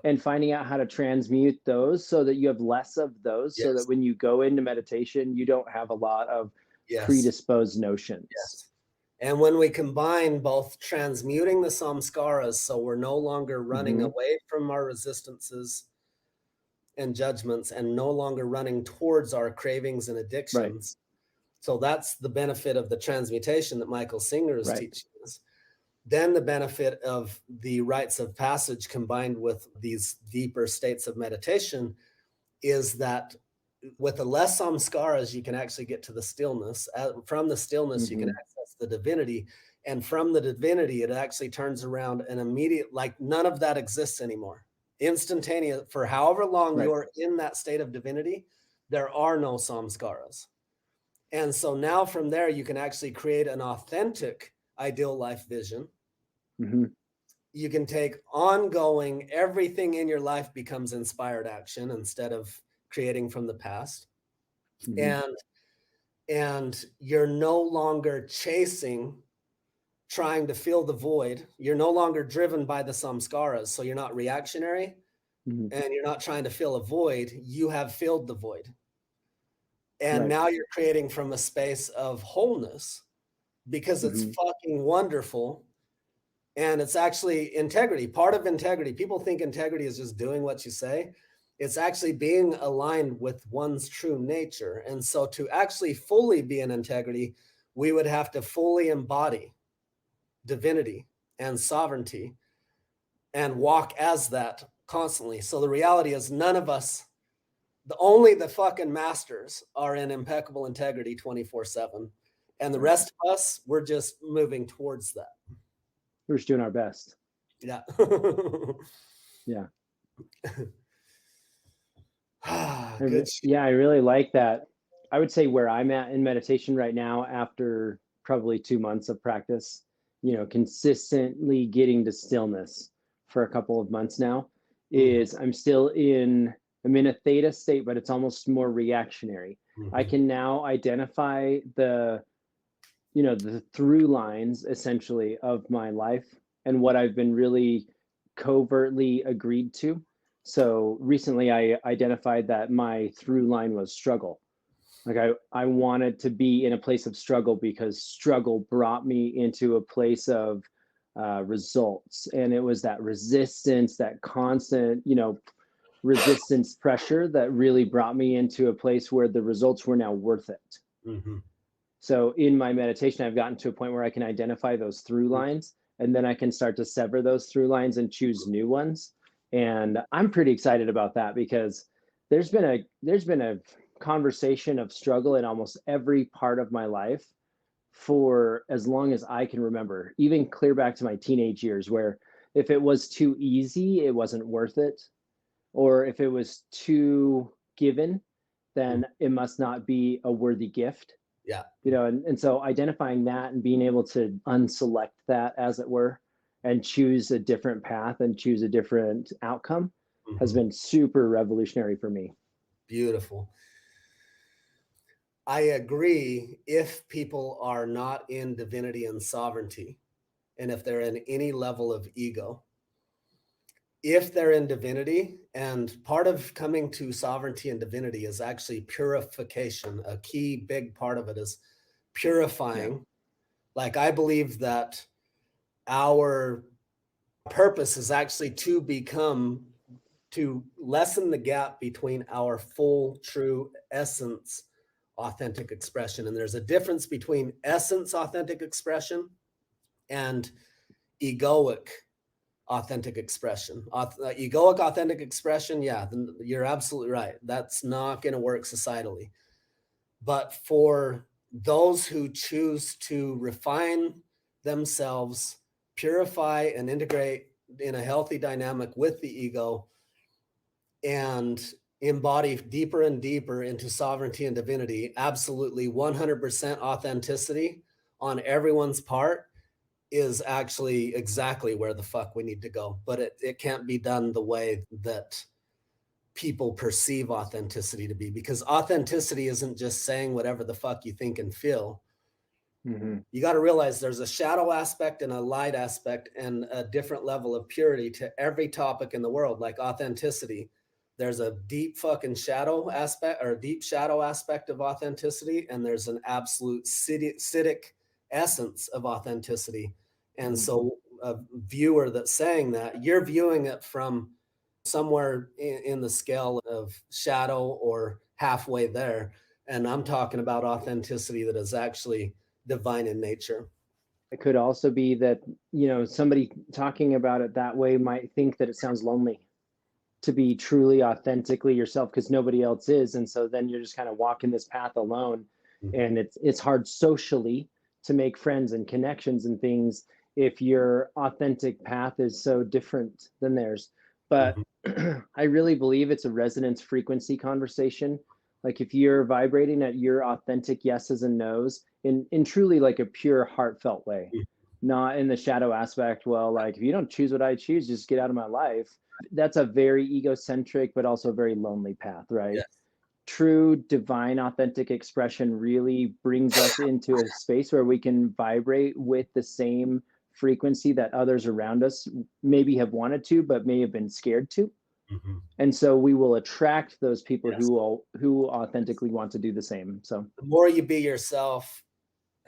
and finding out how to transmute those so that you have less of those, so that when you go into meditation, you don't have a lot of predisposed notions. And when we combine both transmuting the samskaras, so we're no longer running away from our resistances and judgments, and no longer running towards our cravings and addictions. So that's the benefit of the transmutation that Michael Singer is teaching us. Then the benefit of the rites of passage combined with these deeper states of meditation is that with the less samskaras, you can actually get to the stillness. From the stillness, you can access the divinity. And from the divinity, it actually turns around and immediate, like none of that exists anymore. Instantaneous, for however long you're in that state of divinity, there are no samskaras. And so now from there, you can actually create an authentic ideal life vision. You can take ongoing, everything in your life becomes inspired action instead of creating from the past. And you're no longer chasing, trying to fill the void. You're no longer driven by the samskaras. So you're not reactionary and you're not trying to fill a void. You have filled the void. And now you're creating from a space of wholeness, because it's fucking wonderful. And it's actually integrity. Part of integrity, people think integrity is just doing what you say. It's actually being aligned with one's true nature. And so to actually fully be in integrity, we would have to fully embody divinity and sovereignty and walk as that constantly. So the reality is, none of us, only the fucking masters are in impeccable integrity 24/7. And the rest of us, we're just moving towards that. We're just doing our best. Yeah. Yeah. Good. Yeah, I really like that. I would say where I'm at in meditation right now, after probably 2 months of practice, consistently getting to stillness for a couple of months now, Mhm, is I'm in a theta state, but it's almost more reactionary. I mhm, can now identify the through lines essentially of my life and what I've been really covertly agreed to. So recently I identified that my through line was struggle. Like I wanted to be in a place of struggle because struggle brought me into a place of results. And it was that resistance, that constant, resistance pressure that really brought me into a place where the results were now worth it. mhm, So in my meditation, I've gotten to a point where I can identify those through mhm, lines, and then I can start to sever those through lines and choose new ones. And I'm pretty excited about that because there's been a conversation of struggle in almost every part of my life for as long as I can remember, even clear back to my teenage years, where if it was too easy, it wasn't worth it, or if it was too given, mhm. then it must not be a worthy gift. Yeah. And so identifying that and being able to unselect that, as it were, and choose a different path and choose a different outcome has Mhm. been super revolutionary for me. Beautiful. I agree if people are not in divinity and sovereignty, and if they're in any level of ego. If they're in divinity, and part of coming to sovereignty and divinity is actually purification. A key big part of it is Yeah, purifying. Like, I believe that our purpose is actually to lessen the gap between our full, true essence, authentic expression. And there's a difference between essence, authentic expression, and egoic, authentic expression. Egoic, authentic expression, yeah, you're absolutely right. That's not going to work societally. But for those who choose to refine themselves, purify and integrate in a healthy dynamic with the ego, and embody deeper and deeper into sovereignty and divinity, absolutely 100% authenticity on everyone's part is actually exactly where the fuck we need to go. But it can't be done the way that people perceive authenticity to be, because authenticity isn't just saying whatever the fuck you think and feel. hmm You got to realize there's a shadow aspect and a light aspect and a different level of purity to every topic in the world. Like authenticity, there's a deep fucking shadow aspect, or a deep shadow aspect of authenticity, and there's an absolute acidic essence of authenticity. And hmm so a viewer that's saying that, you're viewing it from somewhere in the scale of shadow or halfway there. And I'm talking about authenticity that is actually divine in nature. it could also be that somebody talking about it that way might think that it sounds lonely to be truly authentically yourself because nobody else is, and so then you're just kind of walking this path alone, and it's hard socially to make friends and connections and things if your authentic path is so different than theirs. But Mhm. I really believe it's a resonance frequency conversation. Like if you're vibrating at your authentic yeses and nos in truly like a pure heartfelt way, not in the shadow aspect, well, like if you don't choose what I choose, just get out of my life. That's a very egocentric but also very lonely path, right? Yes. True divine authentic expression really brings us into a space where we can vibrate with the same frequency that others around us maybe have wanted to but may have been scared to, Mhm. and so we will attract those people Yes. who authentically want to do the same. So The more you be yourself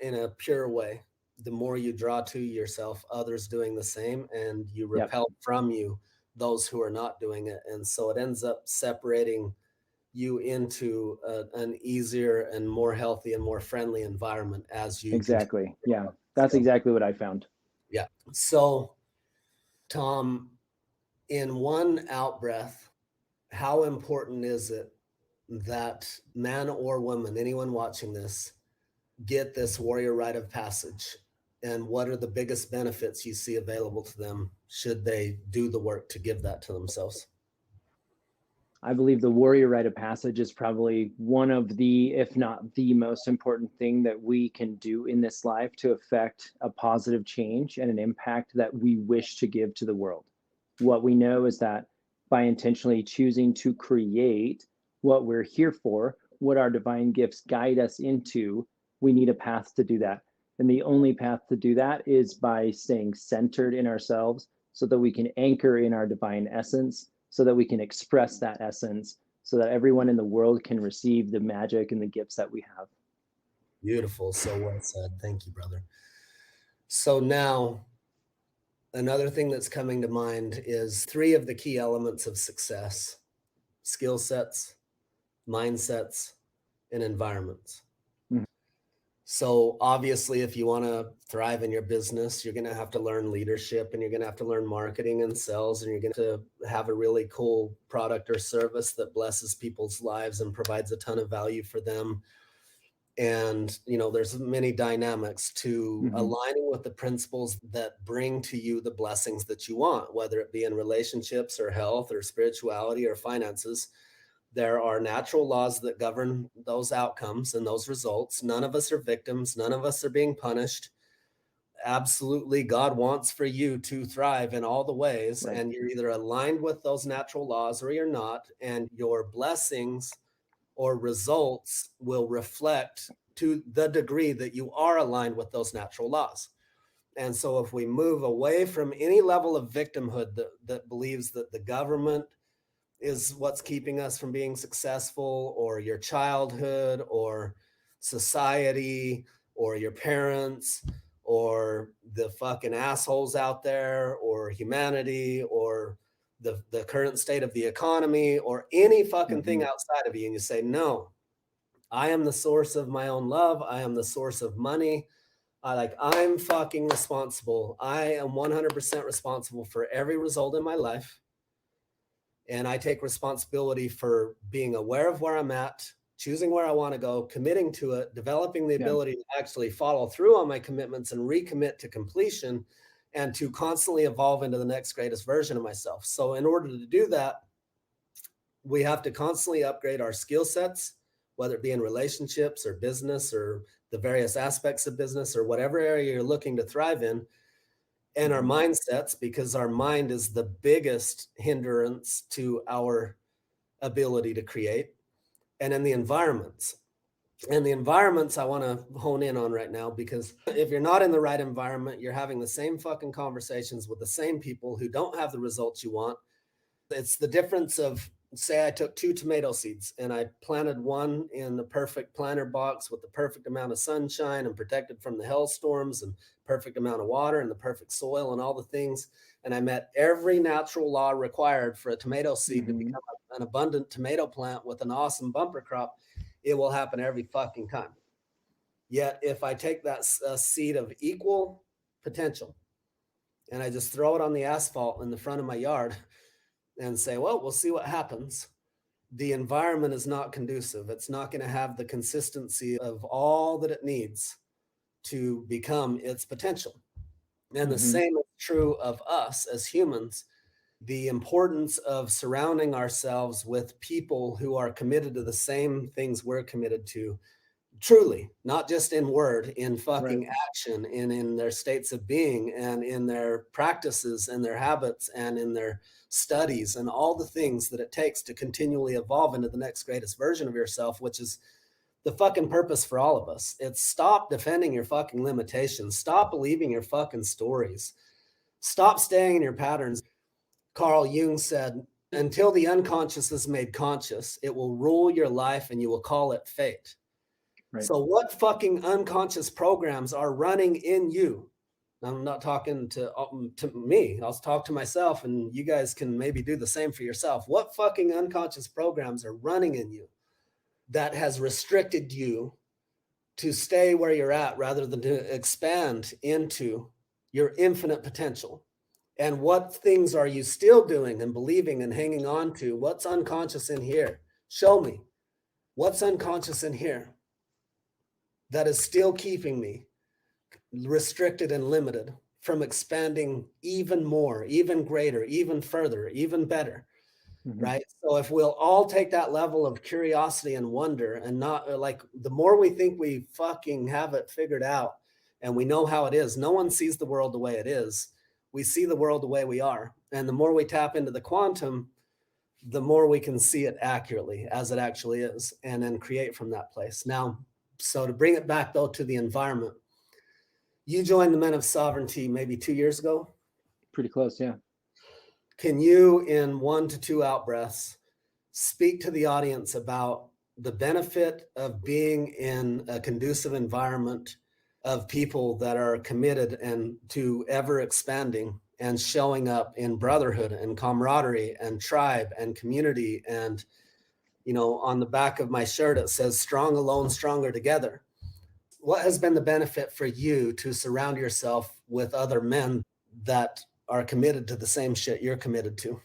in a pure way, the more you draw to yourself others doing the same, and you yep, repel from you those who are not doing it. And so it ends up separating you into an easier and more healthy and more friendly environment as you continue exactly, to yeah, grow up the that's scale. exactly what I found. Yeah. So, Tom, in one out breath, how important is it that man or woman, anyone watching this, get this warrior rite of passage? And what are the biggest benefits you see available to them should they do the work to give that to themselves? I believe the warrior rite of passage is probably one of the, if not the most important thing that we can do in this life to affect a positive change and an impact that we wish to give to the world. What we know is that by intentionally choosing to create what we're here for, what our divine gifts guide us into, we need a path to do that. And the only path to do that is by staying centered in ourselves so that we can anchor in our divine essence, so that we can express that essence, so that everyone in the world can receive the magic and the gifts that we have. Beautiful. So well said. Thank you, brother. So now, another thing that's coming to mind is 3 of the key elements of success: skill sets, mindsets, and environments. Mhm. So obviously, if you want to thrive in your business, you're going to have to learn leadership, and you're going to have to learn marketing and sales, and you're going to have a really cool product or service that blesses people's lives and provides a ton of value for them. And, there's many dynamics to aligning with the principles that bring to you the blessings that you want, whether it be in relationships or health or spirituality or finances. There are natural laws that govern those outcomes and those results. None of us are victims. None of us are being punished. Absolutely, God wants for you to thrive in all the ways, Right. and you're either aligned with those natural laws or you're not, and your blessings or results will reflect to the degree that you are aligned with those natural laws. And so if we move away from any level of victimhood that believes that the government is what's keeping us from being successful, or your childhood, or society, or your parents, or the fucking assholes out there, or humanity, or the current state of the economy, or any fucking thing outside of you, and you say, no, I am the source of my own love. I am the source of money. I'm fucking responsible. I am 100% responsible for every result in my life. And I take responsibility for being aware of where I'm at, choosing where I want to go, committing to it, developing the ability to actually follow through on my commitments and recommit to completion, and to constantly evolve into the next greatest version of myself. So in order to do that, we have to constantly upgrade our skill sets, whether it be in relationships or business or the various aspects of business or whatever area you're looking to thrive in, and our mindsets, because our mind is the biggest hindrance to our ability to create, and in the environments. And the environments I want to hone in on right now, because if you're not in the right environment, you're having the same fucking conversations with the same people who don't have the results you want. It's the difference of, say I took 2 tomato seeds and I planted one in the perfect planter box with the perfect amount of sunshine and protected from the hailstorms and perfect amount of water and the perfect soil and all the things. And I met every natural law required for a tomato seed to become an abundant tomato plant with an awesome bumper crop. It will happen every fucking time. Yet if I take that seed of equal potential and I just throw it on the asphalt in the front of my yard and say, well, we'll see what happens, the environment is not conducive. It's not going to have the consistency of all that it needs to become its potential. And the same is true of us as humans. The importance of surrounding ourselves with people who are committed to the same things we're committed to, truly, not just in word, in fucking action, and in their states of being, and in their practices and their habits and in their studies and all the things that it takes to continually evolve into the next greatest version of yourself, which is the fucking purpose for all of us. It's stop defending your fucking limitations. Stop believing your fucking stories. Stop staying in your patterns. Carl Jung said, until the unconscious is made conscious, it will rule your life and you will call it fate. So what fucking unconscious programs are running in you? I'm not talking to me. I'll talk to myself, and you guys can maybe do the same for yourself. What fucking unconscious programs are running in you that has restricted you to stay where you're at rather than to expand into your infinite potential? And what things are you still doing and believing and hanging on to? What's unconscious in here? Show me. What's unconscious in here that is still keeping me restricted and limited from expanding even more, even greater, even further, even better? right? So if we'll all take that level of curiosity and wonder, and not like, the more we think we fucking have it figured out and we know how it is, no one sees the world the way it is. We see the world the way we are. And the more we tap into the quantum, the more we can see it accurately as it actually is, and then create from that place. Now, so to bring it back though to the environment, you joined the Men of Sovereignty maybe 2 years ago. Pretty close, yeah. Can you, in 1 to 2 out breaths, speak to the audience about the benefit of being in a conducive environment of people that are committed and to ever expanding and showing up in brotherhood and camaraderie and tribe and community? And, on the back of my shirt, it says strong alone, stronger together. What has been the benefit for you to surround yourself with other men that are committed to the same shit you're committed to?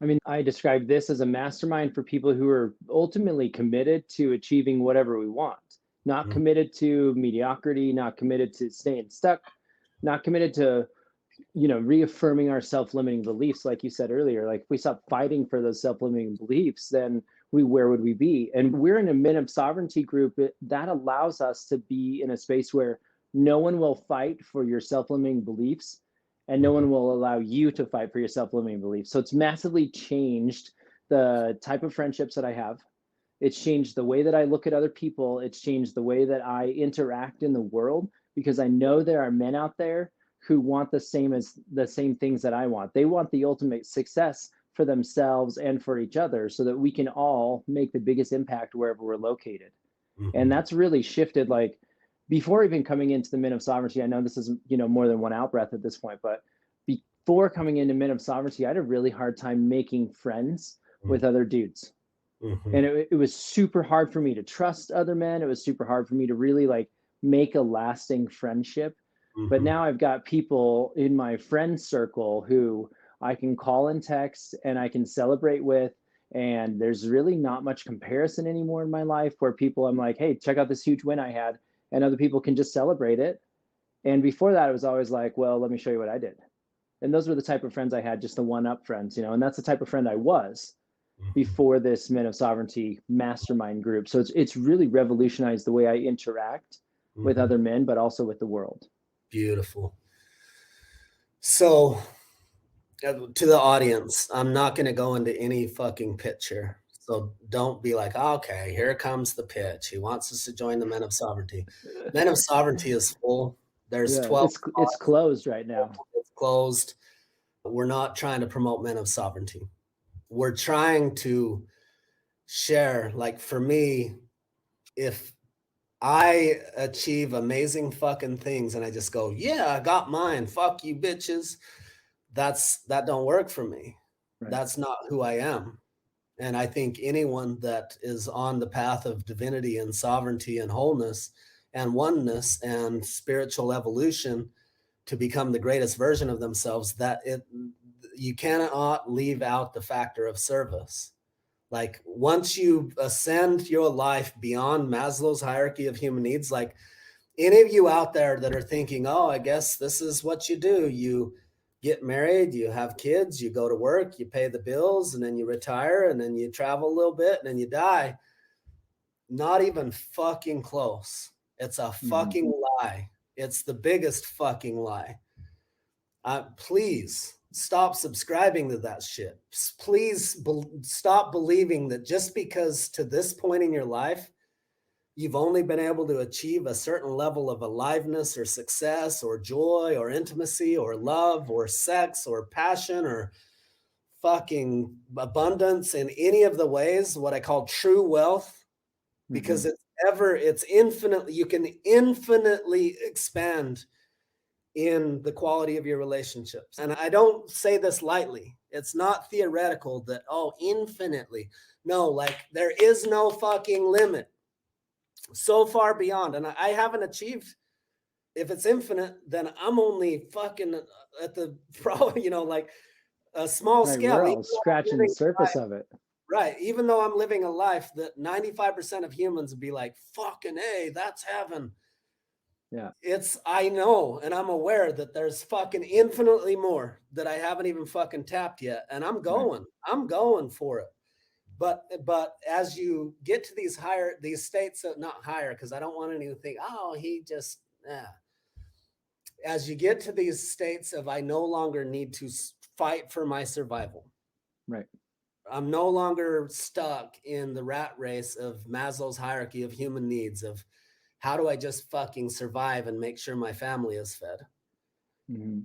I mean, I describe this as a mastermind for people who are ultimately committed to achieving whatever we want, not committed to mediocrity, not committed to staying stuck, not committed to, reaffirming our self-limiting beliefs. Like you said earlier, like if we stop fighting for those self-limiting beliefs, then where would we be? And we're in a Men of Sovereignty group that allows us to be in a space where no one will fight for your self-limiting beliefs, and no one will allow you to fight for your self-limiting beliefs. So it's massively changed the type of friendships that I have. It's changed the way that I look at other people. It's changed the way that I interact in the world, because I know there are men out there who want the same things that I want. They want the ultimate success for themselves and for each other, so that we can all make the biggest impact wherever we're located. And that's really shifted. Like, before even coming into the Men of Sovereignty, I know this is, more than one out breath at this point, but before coming into Men of Sovereignty, I had a really hard time making friends with other dudes. And it was super hard for me to trust other men. It was super hard for me to really like make a lasting friendship. But now I've got people in my friend circle who I can call and text and I can celebrate with. And there's really not much comparison anymore in my life where I'm like, hey, check out this huge win I had. And other people can just celebrate it. And before that, it was always like, well, let me show you what I did. And those were the type of friends I had, just the one-up friends, and that's the type of friend I was before this Men of Sovereignty mastermind group. So it's really revolutionized the way I interact with other men, but also with the world. Beautiful. So to the audience, I'm not going to go into any fucking picture. So don't be like, okay, here comes the pitch. He wants us to join the Men of Sovereignty. Men of Sovereignty is full. There's 12. It's closed right now. It's closed. We're not trying to promote Men of Sovereignty. We're trying to share, like for me, if I achieve amazing fucking things and I just go, yeah, I got mine. Fuck you bitches. That don't work for me. Right. That's not who I am. And I think anyone that is on the path of divinity and sovereignty and wholeness and oneness and spiritual evolution to become the greatest version of themselves, you cannot leave out the factor of service. Like once you ascend your life beyond Maslow's hierarchy of human needs, like any of you out there that are thinking, oh, I guess this is what you do. You get married, you have kids, you go to work, you pay the bills, and then you retire, and then you travel a little bit, and then you die. Not even fucking close. It's a fucking lie. It's the biggest fucking lie. Please stop subscribing to that shit. Please stop believing that just because to this point in your life, you've only been able to achieve a certain level of aliveness or success or joy or intimacy or love or sex or passion or fucking abundance in any of the ways, what I call true wealth, because it's infinitely, you can infinitely expand in the quality of your relationships. And I don't say this lightly. It's not theoretical that, oh, infinitely. No, like there is no fucking limit. So far beyond. And I haven't achieved, if it's infinite, then I'm only fucking at the like a small scale. We're all scratching the surface of it. Right. Even though I'm living a life that 95% of humans would be like, fucking A, that's heaven. Yeah. I know, and I'm aware that there's fucking infinitely more that I haven't even fucking tapped yet. And Right. I'm going for it. But as you get to these states that not higher, because I don't want anyone to think, oh, he just, as you get to these states of, I no longer need to fight for my survival. Right. I'm no longer stuck in the rat race of Maslow's hierarchy of human needs of how do I just fucking survive and make sure my family is fed. Mm-hmm.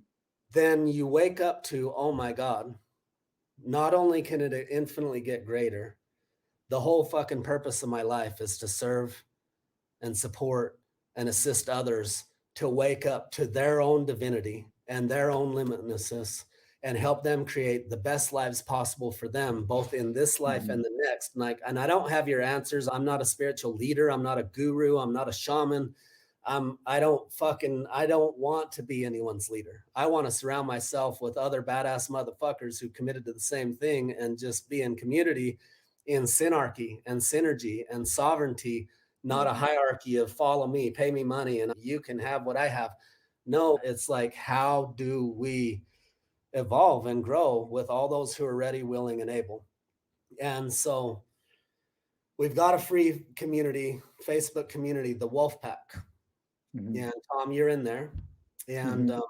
Then you wake up to, oh my God, not only can it infinitely get greater, the whole fucking purpose of my life is to serve and support and assist others to wake up to their own divinity and their own limitlessness and help them create the best lives possible for them, both in this life Mm-hmm. and the next. And I don't have your answers. I'm not a spiritual leader. I'm not a guru. I'm not a shaman. I don't want to be anyone's leader. I want to surround myself with other badass motherfuckers who committed to the same thing and just be in community in synarchy and synergy and sovereignty, not a hierarchy of follow me, pay me money, and you can have what I have. No, it's like, how do we evolve and grow with all those who are ready, willing, and able? And so we've got a free community, Facebook community, the Wolf Pack. Mm-hmm. And Tom, you're in there. And Mm-hmm.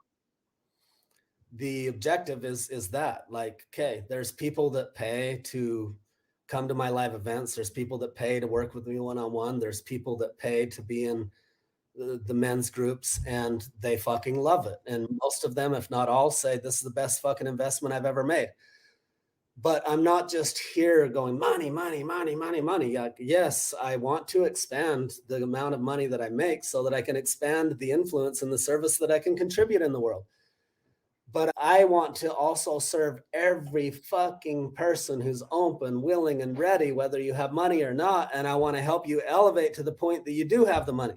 the objective is that, like, okay, there's people that pay to come to my live events. There's people that pay to work with me one-on-one. There's people that pay to be in the men's groups, and they fucking love it. And most of them, if not all, say this is the best fucking investment I've ever made. But I'm not just here going money, money, money, money, money. Yes, I want to expand the amount of money that I make so that I can expand the influence and the service that I can contribute in the world. But I want to also serve every fucking person who's open, willing, and ready, whether you have money or not. And I want to help you elevate to the point that you do have the money.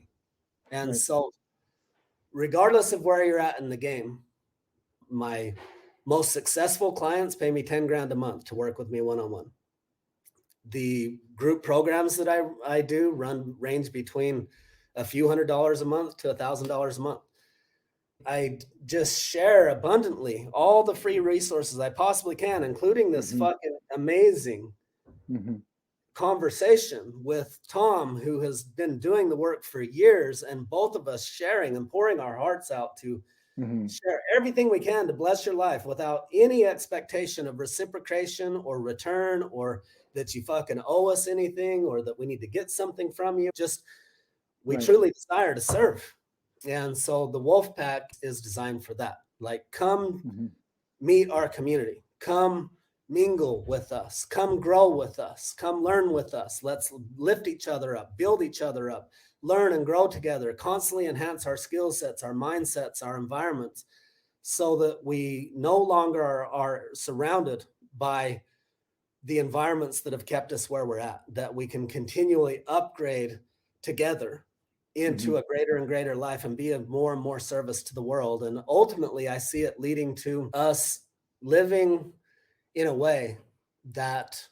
And Right. so, regardless of where you're at in the game, my most successful clients pay me 10 grand a month to work with me one-on-one. The group programs that I do range between a few $100s a month to $1,000 a month. I just share abundantly all the free resources I possibly can, including this Mm-hmm. fucking amazing Mm-hmm. conversation with Tom, who has been doing the work for years, and both of us sharing and pouring our hearts out to Mm-hmm. share everything we can to bless your life without any expectation of reciprocation or return, or that you fucking owe us anything, or that we need to get something from you. Just, we Right. truly desire to serve. And so the Wolf Pack is designed for that. Like, come Mm-hmm. meet our community, come mingle with us, come grow with us, come learn with us. Let's lift each other up, build each other up, learn and grow together, constantly enhance our skill sets, our mindsets, our environments, so that we no longer are surrounded by the environments that have kept us where we're at, that we can continually upgrade together Mm-hmm. into a greater and greater life and be of more and more service to the world. And ultimately, I see it leading to us living in a way that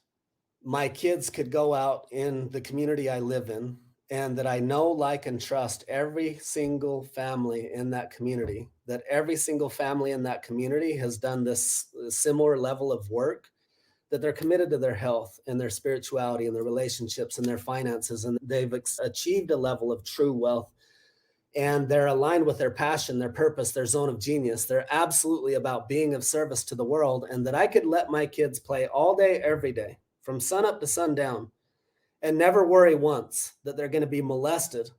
my kids could go out in the community I live in, and that I know, like, and trust every single family in that community, that every single family in that community has done this similar level of work, that they're committed to their health and their spirituality and their relationships and their finances, and they've achieved a level of true wealth, and they're aligned with their passion, their purpose, their zone of genius. They're absolutely about being of service to the world, and that I could let my kids play all day, every day, from sun up to sundown, and never worry once that they're going to be molested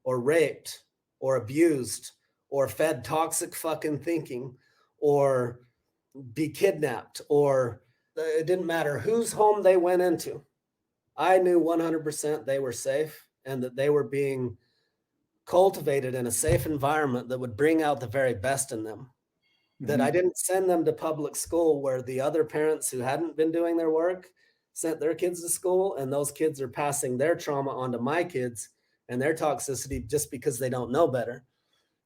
or raped or abused or fed toxic fucking thinking or be kidnapped, or it didn't matter whose home they went into. I knew 100% they were safe, and that they were being cultivated in a safe environment that would bring out the very best in them. That Mm-hmm. I didn't send them to public school where the other parents who hadn't been doing their work sent their kids to school, and those kids are passing their trauma onto my kids and their toxicity just because they don't know better.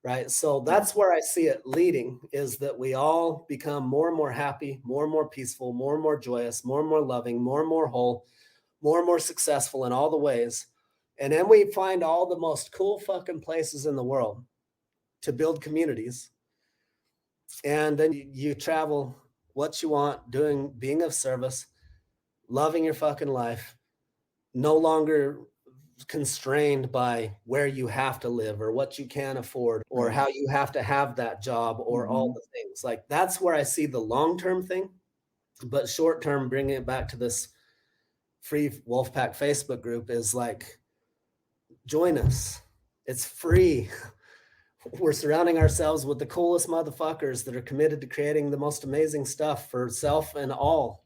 Right. So Right. that's where I see it leading, is that we all become more and more happy, more and more peaceful, more and more joyous, more and more loving, more and more whole, more and more successful in all the ways And then we find all the most cool fucking places in the world to build communities. And then you travel what you want, being of service, loving your fucking life, no longer constrained by where you have to live or what you can afford or how you have to have that job or all the things. Like, that's where I see the long-term thing. But short-term, bringing it back to this free Wolfpack Facebook group is like, join us. It's free. We're surrounding ourselves with the coolest motherfuckers that are committed to creating the most amazing stuff for self and all.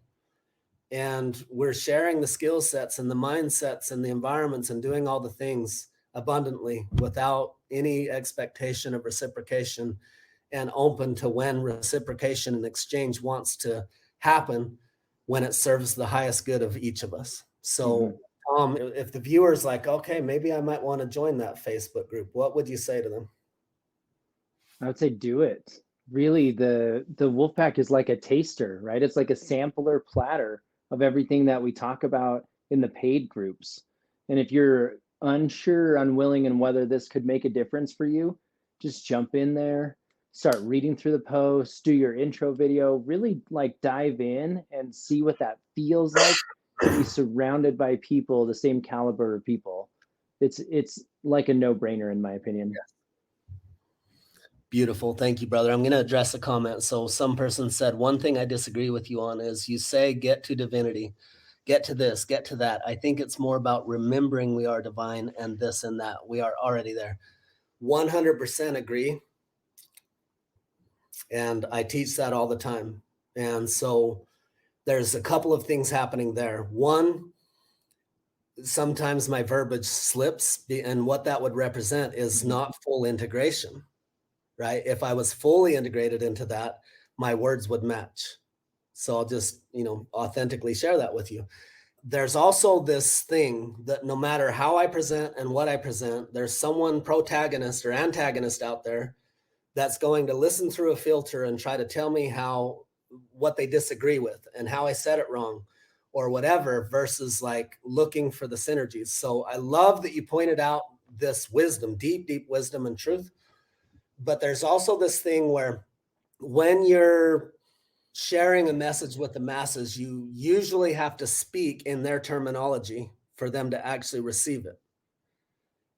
And we're sharing the skill sets and the mindsets and the environments and doing all the things abundantly without any expectation of reciprocation, and open to when reciprocation and exchange wants to happen when it serves the highest good of each of us. So, if the viewer's like, okay, maybe I might want to join that Facebook group, what would you say to them? I would say do it. Really, the Wolfpack is like a taster, right? It's like a sampler platter of everything that we talk about in the paid groups. And if you're unsure, unwilling, and whether this could make a difference for you, just jump in there, start reading through the posts, do your intro video, really like dive in and see what that feels like to be surrounded by people, the same caliber of people. It's like a no-brainer in my opinion. Beautiful. Thank you, brother. I'm going to address a comment. So some person said, one thing I disagree with you on is you say, get to divinity, get to this, get to that. I think it's more about remembering we are divine and this and that. We are already there. 100% agree. And I teach that all the time. And so there's a couple of things happening there. One, sometimes my verbiage slips, and what that would represent is not full integration. Right? If I was fully integrated into that, my words would match. So I'll just, authentically share that with you. There's also this thing that no matter how I present and what I present, there's someone protagonist or antagonist out there that's going to listen through a filter and try to tell me what they disagree with and how I said it wrong or whatever, versus like looking for the synergies. So I love that you pointed out this wisdom, deep, deep wisdom and truth. But there's also this thing where when you're sharing a message with the masses, you usually have to speak in their terminology for them to actually receive it.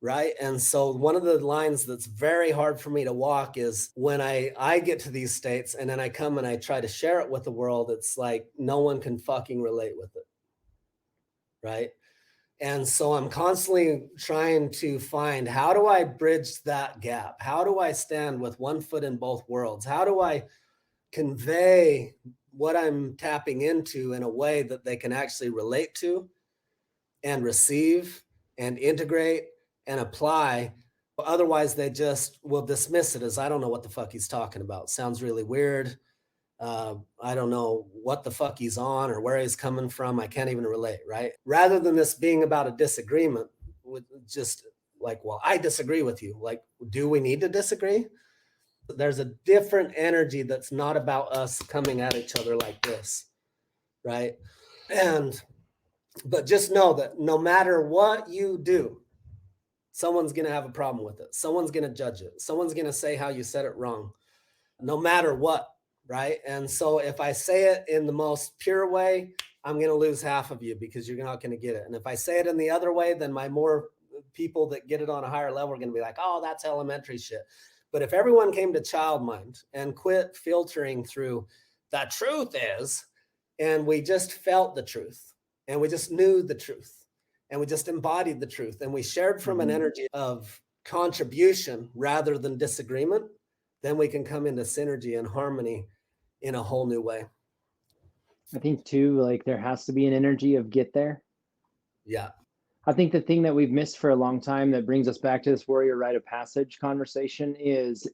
Right. And so one of the lines that's very hard for me to walk is when I get to these states and then I come and I try to share it with the world, it's like no one can fucking relate with it. Right. And so I'm constantly trying to find, how do I bridge that gap? How do I stand with one foot in both worlds? How do I convey what I'm tapping into in a way that they can actually relate to and receive and integrate and apply? Otherwise, they just will dismiss it as, I don't know what the fuck he's talking about. Sounds really weird. I don't know what the fuck he's on or where he's coming from. I can't even relate, right? Rather than this being about a disagreement, with just like, well, I disagree with you. Like, do we need to disagree? There's a different energy that's not about us coming at each other like this, right? But just know that no matter what you do, someone's going to have a problem with it. Someone's going to judge it. Someone's going to say how you said it wrong, no matter what. Right. And so if I say it in the most pure way, I'm going to lose half of you because you're not going to get it. And if I say it in the other way, then my more people that get it on a higher level are going to be like, oh, that's elementary shit. But if everyone came to child mind and quit filtering through the truth is, and we just felt the truth and we just knew the truth and we just embodied the truth and we shared from an energy of contribution rather than disagreement, then we can come into synergy and harmony in a whole new way. I think too, like there has to be an energy of get there. Yeah. I think the thing that we've missed for a long time that brings us back to this warrior rite of passage conversation is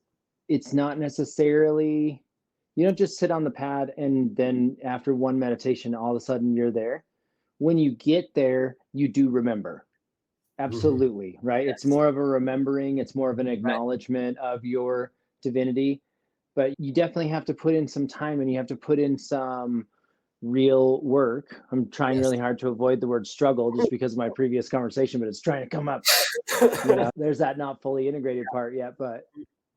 it's not necessarily, you don't just sit on the pad and then after one meditation, all of a sudden you're there. When you get there, you do remember. Absolutely, right? Yes. It's more of a remembering, it's more of an acknowledgement of your divinity, but you definitely have to put in some time and you have to put in some real work. I'm trying Yes. really hard to avoid the word struggle just because of my previous conversation, but it's trying to come up. There's that not fully integrated part yet. But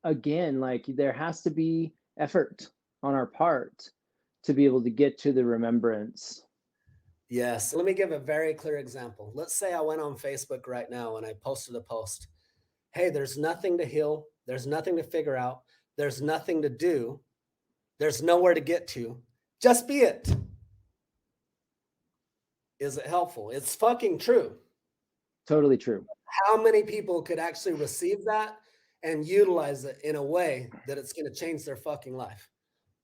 again, like there has to be effort on our part to be able to get to the remembrance. Yes. Let me give a very clear example. Let's say I went on Facebook right now and I posted a post. Hey, there's nothing to heal. There's nothing to figure out. There's nothing to do. There's nowhere to get to. Just be it. Is it helpful? It's fucking true. Totally true. How many people could actually receive that and utilize it in a way that it's going to change their fucking life?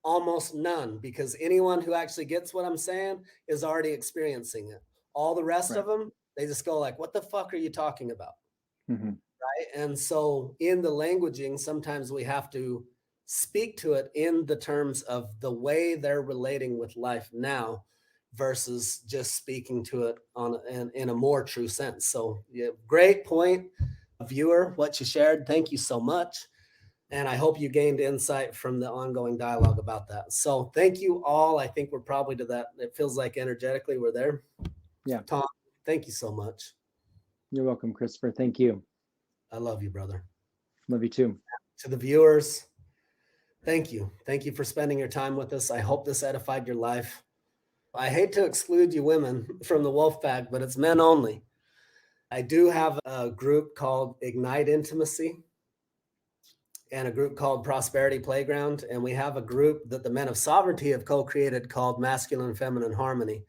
Almost none, because anyone who actually gets what I'm saying is already experiencing it. All the rest Right. of them, they just go like, what the fuck are you talking about? Mm-hmm. Right. And so in the languaging, sometimes we have to speak to it in the terms of the way they're relating with life now versus just speaking to it in a more true sense. So yeah, great point, viewer, what you shared. Thank you so much. And I hope you gained insight from the ongoing dialogue about that. So thank you all. I think we're probably to that. It feels like energetically we're there. Yeah. Tom, thank you so much. You're welcome, Christopher. Thank you. I love you, brother. Love you too. To the viewers, thank you. Thank you for spending your time with us. I hope this edified your life. I hate to exclude you women from the wolf pack, but it's men only. I do have a group called Ignite Intimacy and a group called Prosperity Playground. And we have a group that the Men of Sovereignty have co-created called Masculine and Feminine Harmony.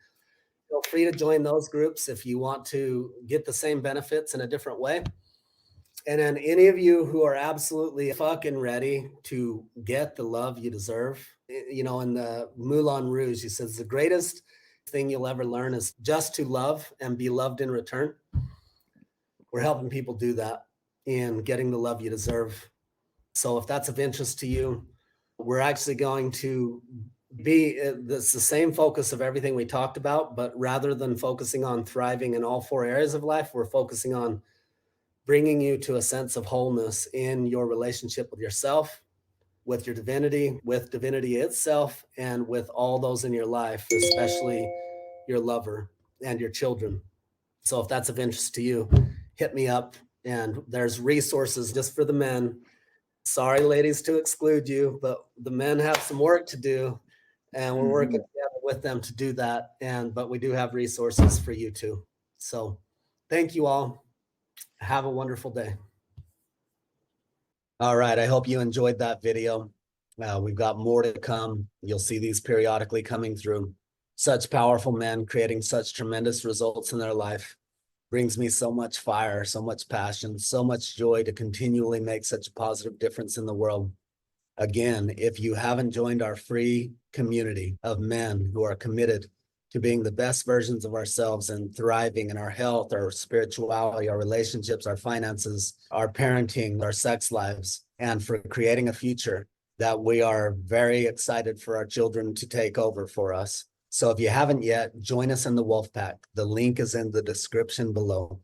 Feel free to join those groups if you want to get the same benefits in a different way. And then any of you who are absolutely fucking ready to get the love you deserve, in the Moulin Rouge, he says the greatest thing you'll ever learn is just to love and be loved in return. We're helping people do that in getting the love you deserve. So if that's of interest to you, we're actually going to it's the same focus of everything we talked about, but rather than focusing on thriving in all 4 areas of life, we're focusing on bringing you to a sense of wholeness in your relationship with yourself, with your divinity, with divinity itself, and with all those in your life, especially your lover and your children. So if that's of interest to you, hit me up. And there's resources just for the men. Sorry, ladies, to exclude you, but the men have some work to do, and we're working together with them to do that. But we do have resources for you too. So thank you all. Have a wonderful day. All right. I hope you enjoyed that video. We've got more to come. You'll see these periodically coming through. Such powerful men creating such tremendous results in their life. Brings me so much fire, so much passion, so much joy to continually make such a positive difference in the world. Again, if you haven't joined our free community of men who are committed to being the best versions of ourselves and thriving in our health, our spirituality, our relationships, our finances, our parenting, our sex lives, and for creating a future that we are very excited for our children to take over for us. So if you haven't yet, join us in the Wolf Pack. The link is in the description below.